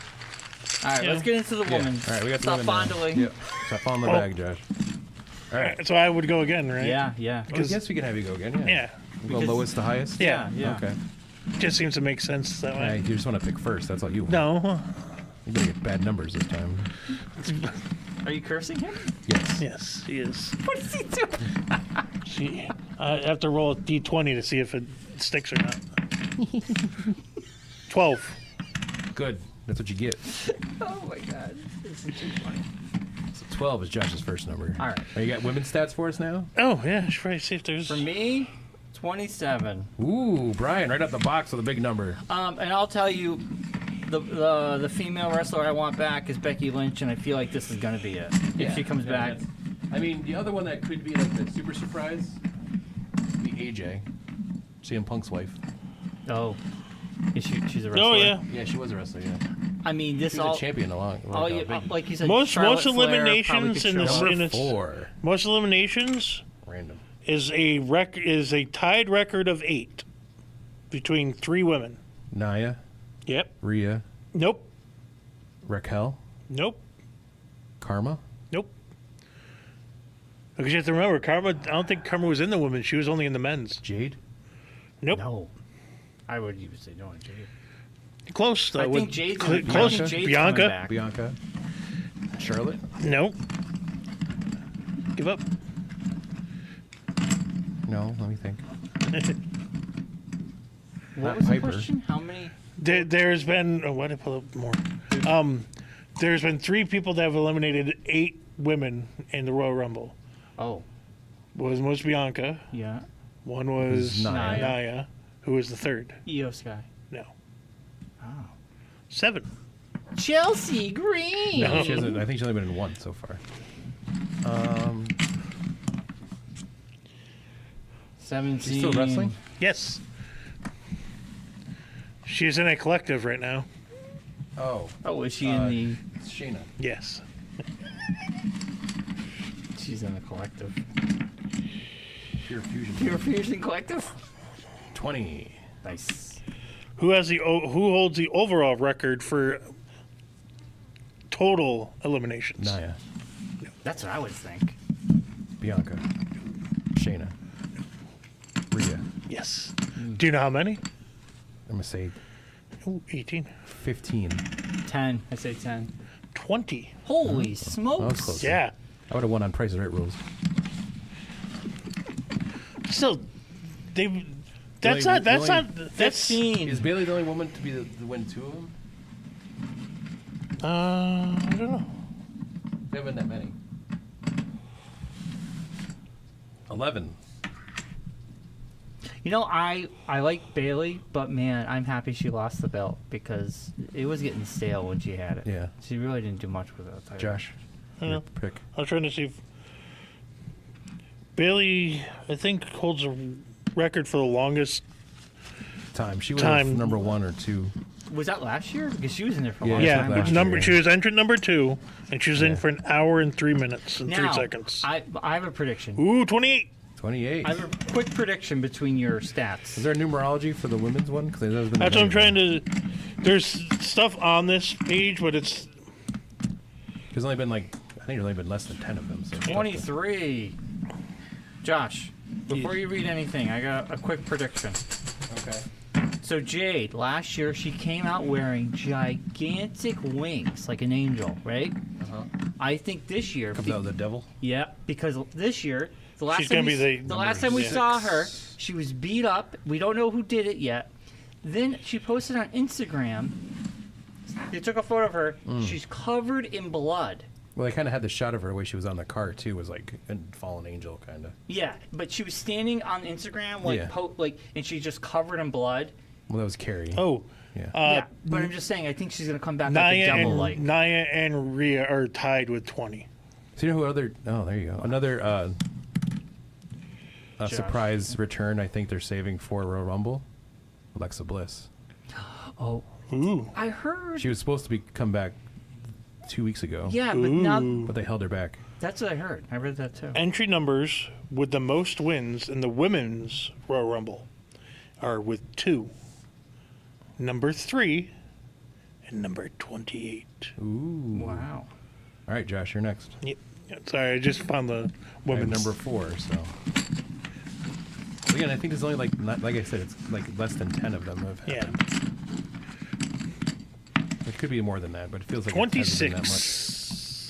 All right, Yeah. let's get into the Yeah. woman. All right, we got Stop the women now. fondling. Yep. Stop fondling the bag, Josh. All right. So I would go again, right? Yeah. I guess we can have you go again. Yeah. Yeah. We'll go Because- lowest to highest. Yeah. Okay. Just seems to make sense that All right, way. you just want to pick first. That's all you want. No. You better get bad numbers this time. Are you cursing him? Yes. Yes, he is. What is he doing? See, I have to roll a d20 to see if it sticks or not. 12. Good. That's what you get. Oh my god, this is too funny. So 12 is Josh's first number. All right. You got women's stats for us now? Oh, yeah, I should probably see if there's. For me, 27. Ooh, Bryon, right out the box with a big number. And I'll tell you, the female wrestler I want back is Becky Lynch, and I feel like this is gonna be it if she comes back. I mean, the other one that could be like the super surprise would be AJ, CM Punk's wife. Oh, She's a wrestler. Oh yeah. Yeah, she was a wrestler. Yeah, I mean, this she was all. a champion along. All you, like you said, Most Charlotte Flair probably eliminations could in show the up. Number 4. most eliminations Random. is a tied record of 8 between 3 women. Naya, Yep. Rhea, Nope. Raquel, Nope. Karma. Nope. Because you have to remember, Karma. I don't think Karma was in the women. She was only in the men's. Jade. Nope. No. I would even say no, Jade. Close though. I think with- Jade's cl- gonna- close. I think Jade's coming Bianca. back. Bianca. Charlotte. Nope. Give up. No, let me think. What was the Piper. question? How many? There's been. Oh, why did I pull up more? There's been 3 people that have eliminated 8 women in the Royal Rumble. Oh, One was Bianca. yeah. One was Nia. Nia. Who was the third? Io Sky. No. Oh. 7. Chelsea Green. No. She hasn't. I think she's only been in 1 so far. 17. She's still wrestling. Yes. She's in a collective right now. Oh, Oh, is she in the? it's Shayna. Yes. She's in the collective. Pure Fusion. Pure Fusion Collective. 20. Nice. Who holds the overall record for total eliminations? Naya, That's what I would think. Bianca, Shayna, Rhea. Yes. Do you know how many? I'm gonna say Ooh, 18. 15. 10. I say 10. 20. Holy That was smokes! close. Yeah. I would have won on Price is Right rules. Still, they. That's The not. only- That's the not. only- That's. 15. Is Bailey the only woman to be the win 2 of them? I don't know. There haven't been that many. 11. You know, I like Bailey, but man, I'm happy she lost the belt because it was getting stale when she had it. Yeah. She really didn't do much with it. Josh, I your know. pick. I was trying to see if Bailey, I think, holds a record for the longest. Time. She was Time. number 1 or 2. Was that last year? Because she was in there for a Yeah, long she time. was last number. year. She was entrant number 2, and she was in Yeah. for an hour and 3 minutes and 3 Now, seconds. I have a prediction. Ooh, 28. 28. I have a quick prediction between your stats. Is there a numerology for the women's one? Because That's what I'm trying to. There's stuff on this page, but it's. There's only been like, I think there's only been less than 10 of them. So it's tough to- 23. Josh, before you read anything, I got a quick prediction. Okay. So Jade, last year she came out wearing gigantic wings, like an angel, right? Uh-huh. I think this year, Comes out with the devil. yeah, because this year, the last She's time gonna we, be the last time we number saw 6. her, she was beat up. We don't know who did it yet. Then she posted on Instagram. They took a photo of her. She's covered in blood. Well, they kind of had the shot of her the way she was on the car too. Was like a fallen angel kind of. Yeah, but she was standing on Instagram, like, Yeah. and she's just covered in blood. Well, that was Carrie. Oh. Yeah. Yeah, but I'm just saying, I think she's gonna come back like a devil, like. Nia and Rhea are tied with 20. So you know who other? Oh, there you go. Another surprise return. I think they're saving for Royal Rumble. Alexa Bliss. Oh, Ooh. I heard. She was supposed to come back 2 weeks ago. Yeah, but now But they held her back. that's what I heard. I read that too. Entry numbers with the most wins in the women's Royal Rumble are with 2. Number 3 and number 28. Ooh. Wow. All right, Josh, you're next. Yep. Yeah, sorry, I just found the I have women's. number 4. So again, I think there's only like I said, it's like less than 10 of them have Yeah. happened. It could be more than that, but it feels like it hasn't been that much. 26.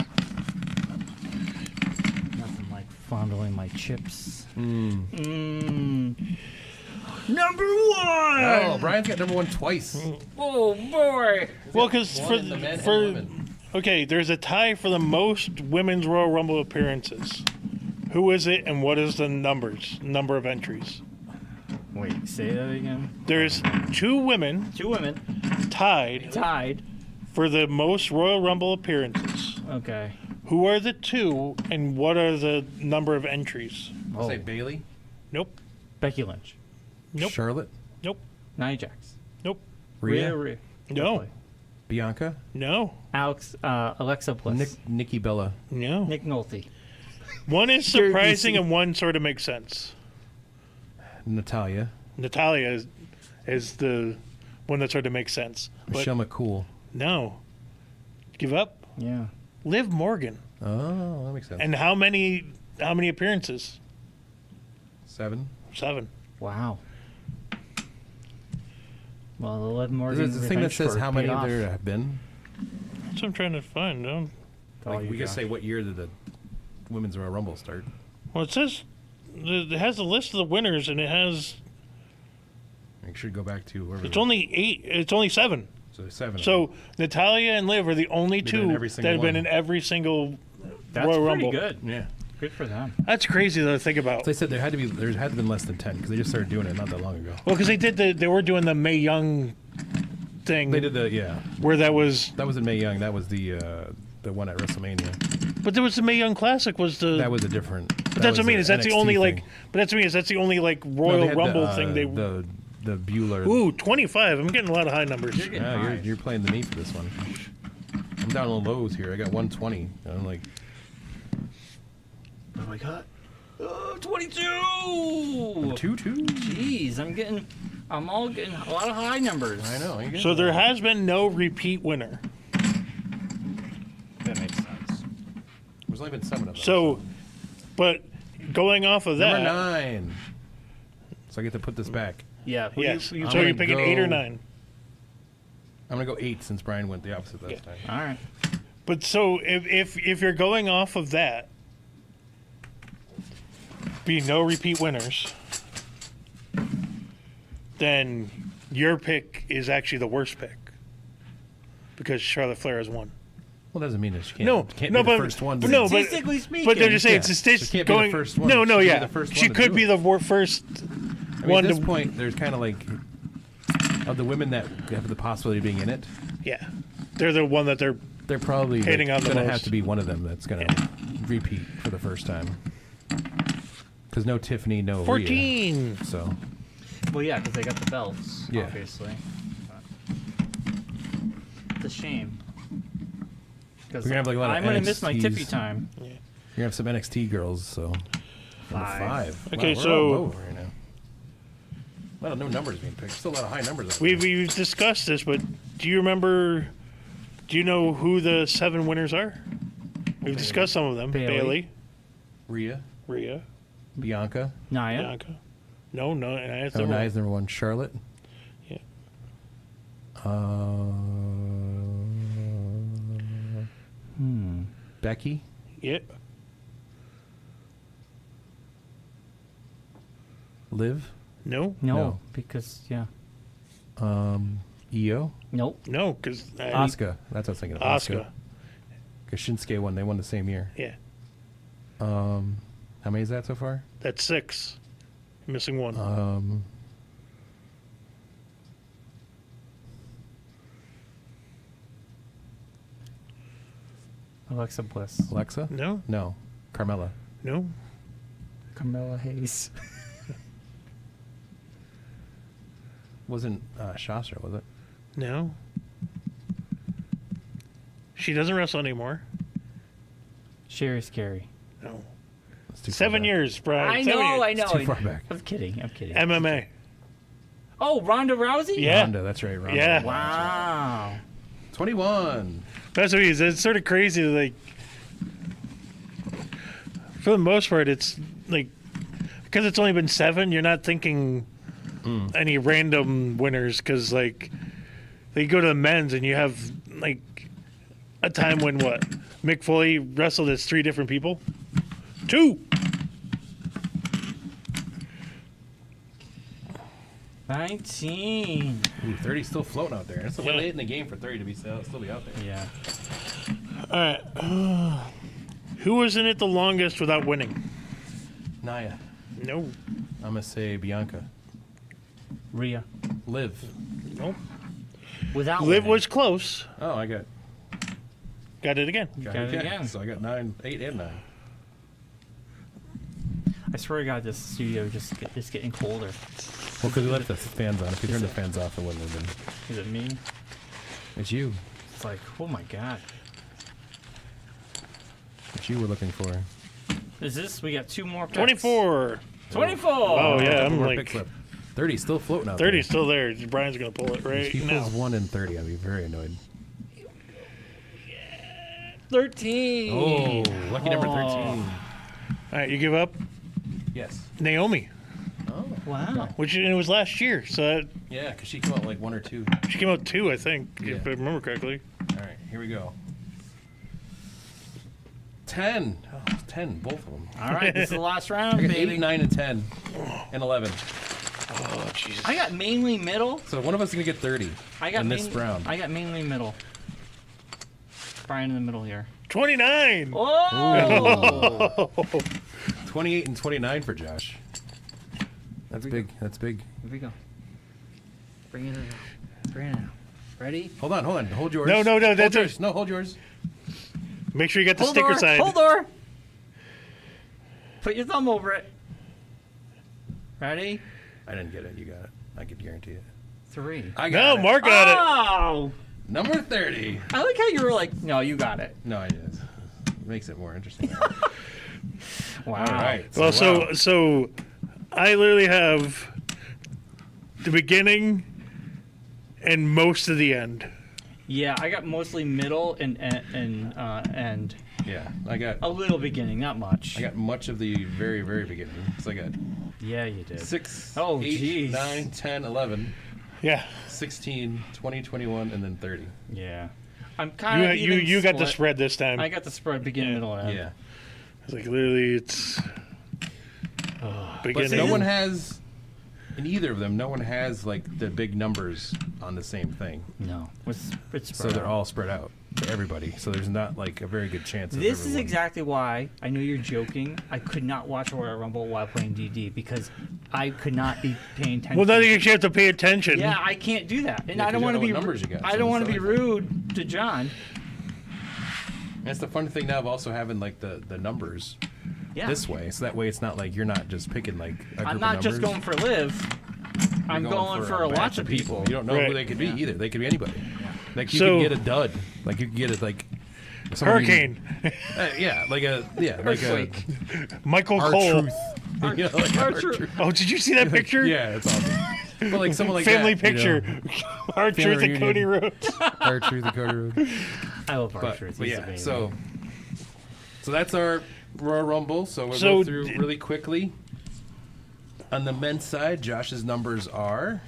Nothing like fondling my chips. Mm. Number 1. Oh, Brian's got number 1 twice. Oh boy. Well, because One in the men and for women. okay, there's a tie for the most women's Royal Rumble appearances. Who is it, and what is the number of entries? Wait, say that again. There's 2 women 2 women tied tied. for the most Royal Rumble appearances. Okay. Who are the 2, and what are the number of entries? I'll Oh. say Bailey, Nope. Becky Lynch, Nope. Charlotte, Nope. Nia Jax, Nope. Rhea? Rhea. No. Definitely. Bianca? No. Alexa Bliss. Nikki Bella. No. Nick Nolte. One is Gary surprising Busey. and one sort of makes sense. Natalia. Natalia is the one that sort of makes sense. But Michelle McCool. no. Give up? Yeah. Liv Morgan. Oh, that makes sense. And how many appearances? 7. 7. Wow. Well, the Liv Morgan. There's a thing that revenge says tour how paid many off. there have been. That's what I'm trying to find. Oh, We you just got- say what year did the Women's Royal Rumble start. Well, it says it has a list of the winners, and it has Make sure you go back to wherever. it's only 8. It's only 7. So 7. So Natalia and Liv are the only They've been in two every that single have been one. in every single That's Royal pretty Rumble. good. Yeah. Good for them. That's crazy to think about. They said there had to have been less than 10 because they just started doing it not that long ago. Well, because they were doing the Mae Young thing. They did where that was. that wasn't Mae Young. That was the one at WrestleMania. But there was the Mae Young Classic. Was the That was a different. But that's what I mean. Is that's the only like? But that's what I mean. Is that's the only like Royal Rumble thing they? The Bueller. Ooh, 25. I'm getting a lot of high numbers. You're getting Yeah, high. you're playing the me for this one. I'm down on lows here. I got 120. I'm like, What do I got? 22. 2-2. Jeez, I'm all getting a lot of high numbers. I know. you get So it. there has been no repeat winner. That makes sense. There's only been 7 of them. So, but going off of that, number 9. So I get to put this back. Yeah. yes. I'm So you're gonna picking 8 or go- 9. I'm gonna go 8 since Bryon went the opposite last time. All right. But so if you're going off of that, be no repeat winners, then your pick is actually the worst pick because Charlotte Flair has won. Well, that doesn't mean that she can't. No, can't no, be the but first one. but to- no, but Statistically speaking. but they're just saying Yeah, it's she just can't be the going. first one. No, no, She could be yeah, the first she one to could do be it. the first I mean, one at this to. point, there's kind of like of the women that have the possibility of being in it. Yeah, they're the one that they're. They're probably Hating on the going to have most. to be one of them that's going to repeat for the first time. Because no Tiffany, no Rhea. 14. So Well, yeah, because they got the belts, Yeah. obviously. It's a shame. Because We're gonna have, like, a lot of I'm going to miss my NXTs. tippy time. you're going to have some NXT girls. So Number 5. Okay, wow, we're so- all low right now. A lot of no numbers being picked. Still a lot of high numbers. out We've there. discussed this, but do you remember? Do you know who the 7 winners are? We've discussed some of them. Bayley. Rhea, Rhea, Bianca. Nia. Bianca. No, that's Oh, the Nia's number 1. Charlotte. Yeah. Becky. Yeah. Liv. No. No, No. because, yeah. Io. Nope. No, because Asuka. That's what I was thinking of. Asuka. Because Shinsuke won. They won the same year. Yeah, How many is that so far? that's 6. Missing one. Alexa Bliss. Alexa? No. No. Carmella. No. Carmella Hayes. Wasn't Shastra, was it? No. She doesn't wrestle anymore. Sherry Scary. No. That's too far 7 back. years, Brian. I 7 know, years. I know. It's too far back. I'm kidding. I'm kidding. MMA. Oh, Ronda Rousey? Yeah. Ronda, that's right. Ronda. Yeah. Wow. 21. That's what it is. It's sort of crazy. Like, for the most part, it's like because it's only been 7. You're not thinking any random winners because like they go to the men's and you have like a time when what Mick Foley wrestled as 3 different people. 2. 19. Ooh, 30's still floating out there. It's a little Yeah. late in the game for 30 to be still be out there. Yeah. All right. Who was in it the longest without winning? Nia. No. I'm going to say Bianca. Rhea. Liv. No. Without Liv winning. was close. Oh, I got Got it again. Got it again. So I got 9, 8, and 9. swear to God, this studio is getting colder. Well, because we left the fans on. If you turn the fans off, it wouldn't have been. Is it me? It's you. It's like, oh my God. It's you we're looking for. Is this? We got 2 more picks. 24. 24! Oh, yeah, I'm More like... picks left. 30 still floating out 30's there. still there. Brian's going to pull it right If he now. pulls 1 and 30, I'd be very annoyed. 13! Oh, lucky number 13. All right, you give up? Yes. Naomi, Oh. Wow. which it was last year. So Yeah, because she came out like 1 or 2. she came out 2, I think, Yeah. if I remember correctly. All right, here we go. 10. Oh, 10, both of them. All right, this is the last round, I got baby. 8, 9, and 10. And 11. Oh, Jesus. I got mainly middle. So one of us is going to get 30 I got in this mainly, round. I got mainly middle. Bryon in the middle here. 29. Oh! 28 and 29 for Josh. That's big. That's big. Here we go. Bring it out. Bring it out. Ready? Hold on. Hold yours. No, hold that's yours. No, hold yours. Make sure you got the Hold sticker door. side. Hold door. Put your thumb over it. Ready? I didn't get it. You got it. I could guarantee it. 3. I got No, it. Mark got it. Oh! Number 30. I like how you were like, no, you got it. No, I did. Makes it more interesting. Wow. All right. Well, wow. so I literally have the beginning and most of the end. Yeah, I got mostly middle and Yeah, I got a little beginning, not much. much of the very, very beginning. So I got Yeah, you did. 6, Oh, 8, jeez. 9, 10, 11, Yeah. 16, 20, 21, and then 30. Yeah. I'm kind of You got the spread this time. I got the spread beginning, middle, and end. Yeah. It's like literally it's But beginning. no one has, in either of them, no one has like the big numbers on the same thing. No, it's So spread they're out. all spread out to everybody. So there's not like a very good chance of This is everyone. exactly why I know you're joking. I could not watch Royal Rumble while playing DD because I could not be paying attention. Well, now you actually have to pay attention. Yeah, I can't do that, and Yeah, I 'cause don't you want to don't be. know what numbers you got, I so don't it's want to not be like that. rude to John. That's the fun thing now of also having like the numbers Yeah, this way. So that way it's not like you're not just picking like a group I'm not of just numbers. going for live. I'm You're going for batch lots of people. You don't know Right. who they could be Yeah. either. They could be anybody. Like you So- could get a dud. Like you could get it like somebody- Hurricane. Yeah, like a Earthquake. Michael our Cole. truth. You know, like Our our Truth. truth. Oh, did you see that picture? Yeah, it's awesome. But like someone like Family that, you picture. know, Our Family truth and Cody reunion. Rhodes. our truth and Cody Road. I love our But truth. yeah, so that's our Royal Rumble. So we'll So go through really quickly. On the men's side, Josh's numbers are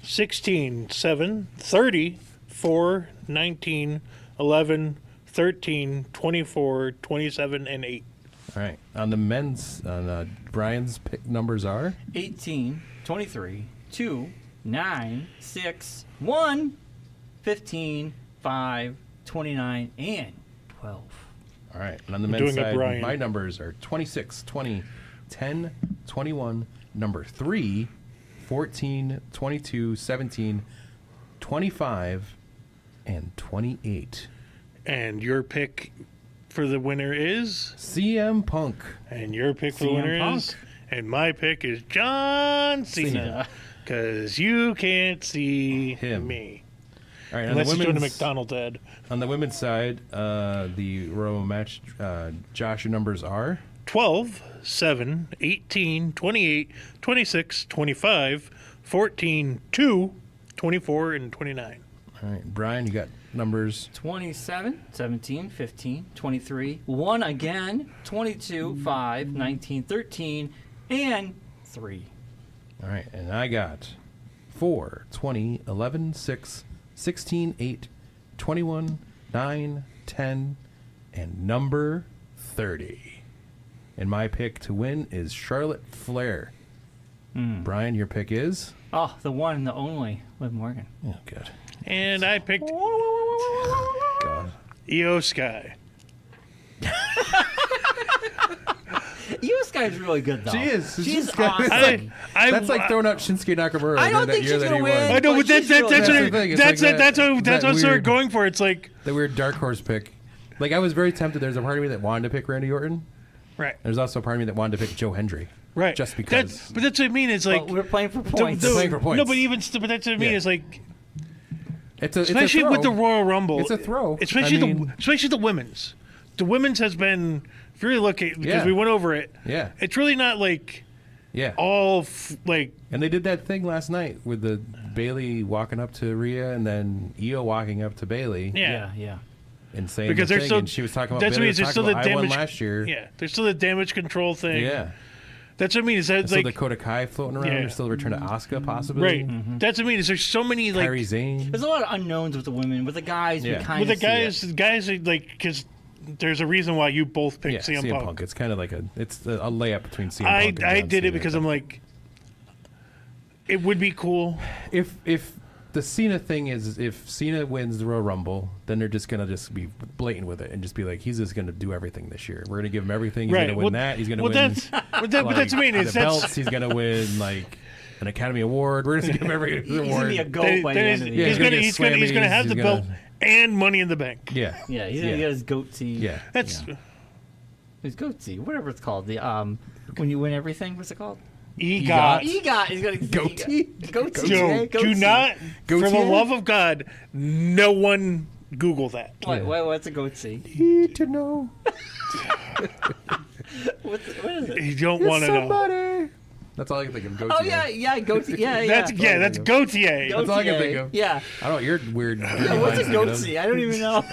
16, 7, 30, 4, 19, 11, 13, 24, 27, and 8. all right. On the men's, on Brian's pick numbers are 18, 23, 2, 9, 6, 1, 15, 5, 29, and 12. all right. And on the I'm men's doing a side, Brian. my numbers are 26, 20, 10, 21, number 3, 14, 22, 17, 25, and 28. And your pick for the winner is? CM Punk. And your pick for the CM winner Punk. is? And my pick is John Cena. Cena. Because you can't see Him. me. All right. Unless he's doing a McDonald's ad. On the women's side, the Royal match, Josh, your numbers are 12, 7, 18, 28, 26, 25, 14, 2, 24, and 29. all right. Brian, you got numbers 27, 17, 15, 23, 1 again, 22, 5, 19, 13, and 3. all right, and I got 4, 20, 11, 6, 16, 8, 21, 9, 10, and number 30. And my pick to win is Charlotte Flair. Brian, your pick is? Oh, the one and the only, Liv Morgan. Oh, good. And I picked God. Io Sky. Io Sky's really good, though. She is. She's She's got- awesome. That's like throwing out Shinsuke Nakamura. I don't that think year she's that gonna he win. won. I know, But but that's she's really that's good. what That's the thing. It's that's like it. That's that- what that's that what they're weird- going for. It's like The weird dark horse pick. Like I was very tempted. There's a part of me that wanted to pick Randy Orton, Right. There's also a part of me that wanted to pick Joe Hendry. Right. Just because. But that's what I mean. It's like Well, we're playing for points. We're playing for points. No, but even but that's what I mean. Yeah. It's like it's especially a with the throw. Royal Rumble. It's a throw. Especially I mean- especially the women's. The women's has been if you really look at because Yeah. we went over it. Yeah. It's really not like Yeah. all like And they did that thing last night with the Bailey walking up to Rhea and then Io walking up to Bailey Yeah. and saying because the there's thing, still and she was talking about that's what Bailey I mean, was there's talking still the about, I won damage last year. Yeah, there's still the damage control thing. Yeah. That's what I mean. Is that There's still like Dakota Kai floating around. Yeah. There's still the return of Asuka possibly. right? That's what I mean. Is there's so many like Kairi Sane. There's a lot of unknowns with the women. With the guys, Yeah. we kind with of the guys are like because there's a reason why you both picked Yeah, CM Punk. It's kind of like a layup between CM Punk and I John did Cena, it because but I'm like, it would be cool. if the Cena thing is if Cena wins the Royal Rumble, then they're just gonna just be blatant with it and just be like, he's just gonna do everything this year. We're gonna give him everything. He's Right. gonna win that. He's gonna well, win. but that's what I mean. the Is that's belts. He's gonna win like an Academy Award. We're just gonna give him every He's gonna award. be a goat by the end of the Yeah, year. he's gonna he's gonna get have the Swammys, belt he's and Money in the Bank. Yeah. Yeah, he's gonna get his goatee. Yeah. That's His goatee, whatever it's called. The when you win everything, what's it called? EGOT. EGOT. He's gonna Goatee? Goatee. Joe, Goatee. do not, for the Goatee? love of God, no one Google that. What's a goatee? Need to know. What is it? You don't want to know. Somebody. That's all I can think of. Goatee. Oh yeah, goatee. Yeah. That's Gautier. That's all I can think of. Yeah. I don't know. You're weird. What's a goatee? I don't even know.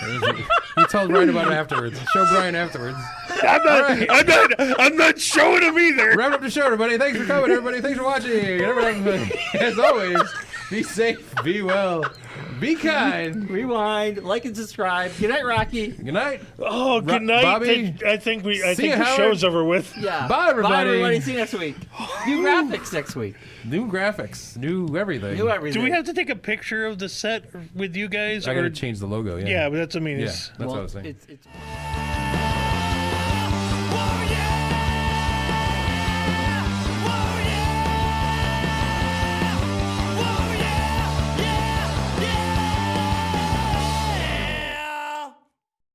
You told Brian about it afterwards. Show Brian afterwards. I'm not showing him either. Wrap up the show, everybody. Thanks for coming, everybody. Thanks for watching. As always, be safe, be well, be kind. Rewind, like and subscribe. Good night, Rocky. Good night. Oh, good night. Bobby. I think See the you, Howard. show's over with. Yeah. Bye, everybody. Bye, everybody. See you next week. New graphics next week. New graphics, new everything. New everything. Do we have to take a picture of the set with you guys? I or gotta change the logo. Yeah. yeah, but that's what I mean. Yeah, It's- that's what I was saying. It's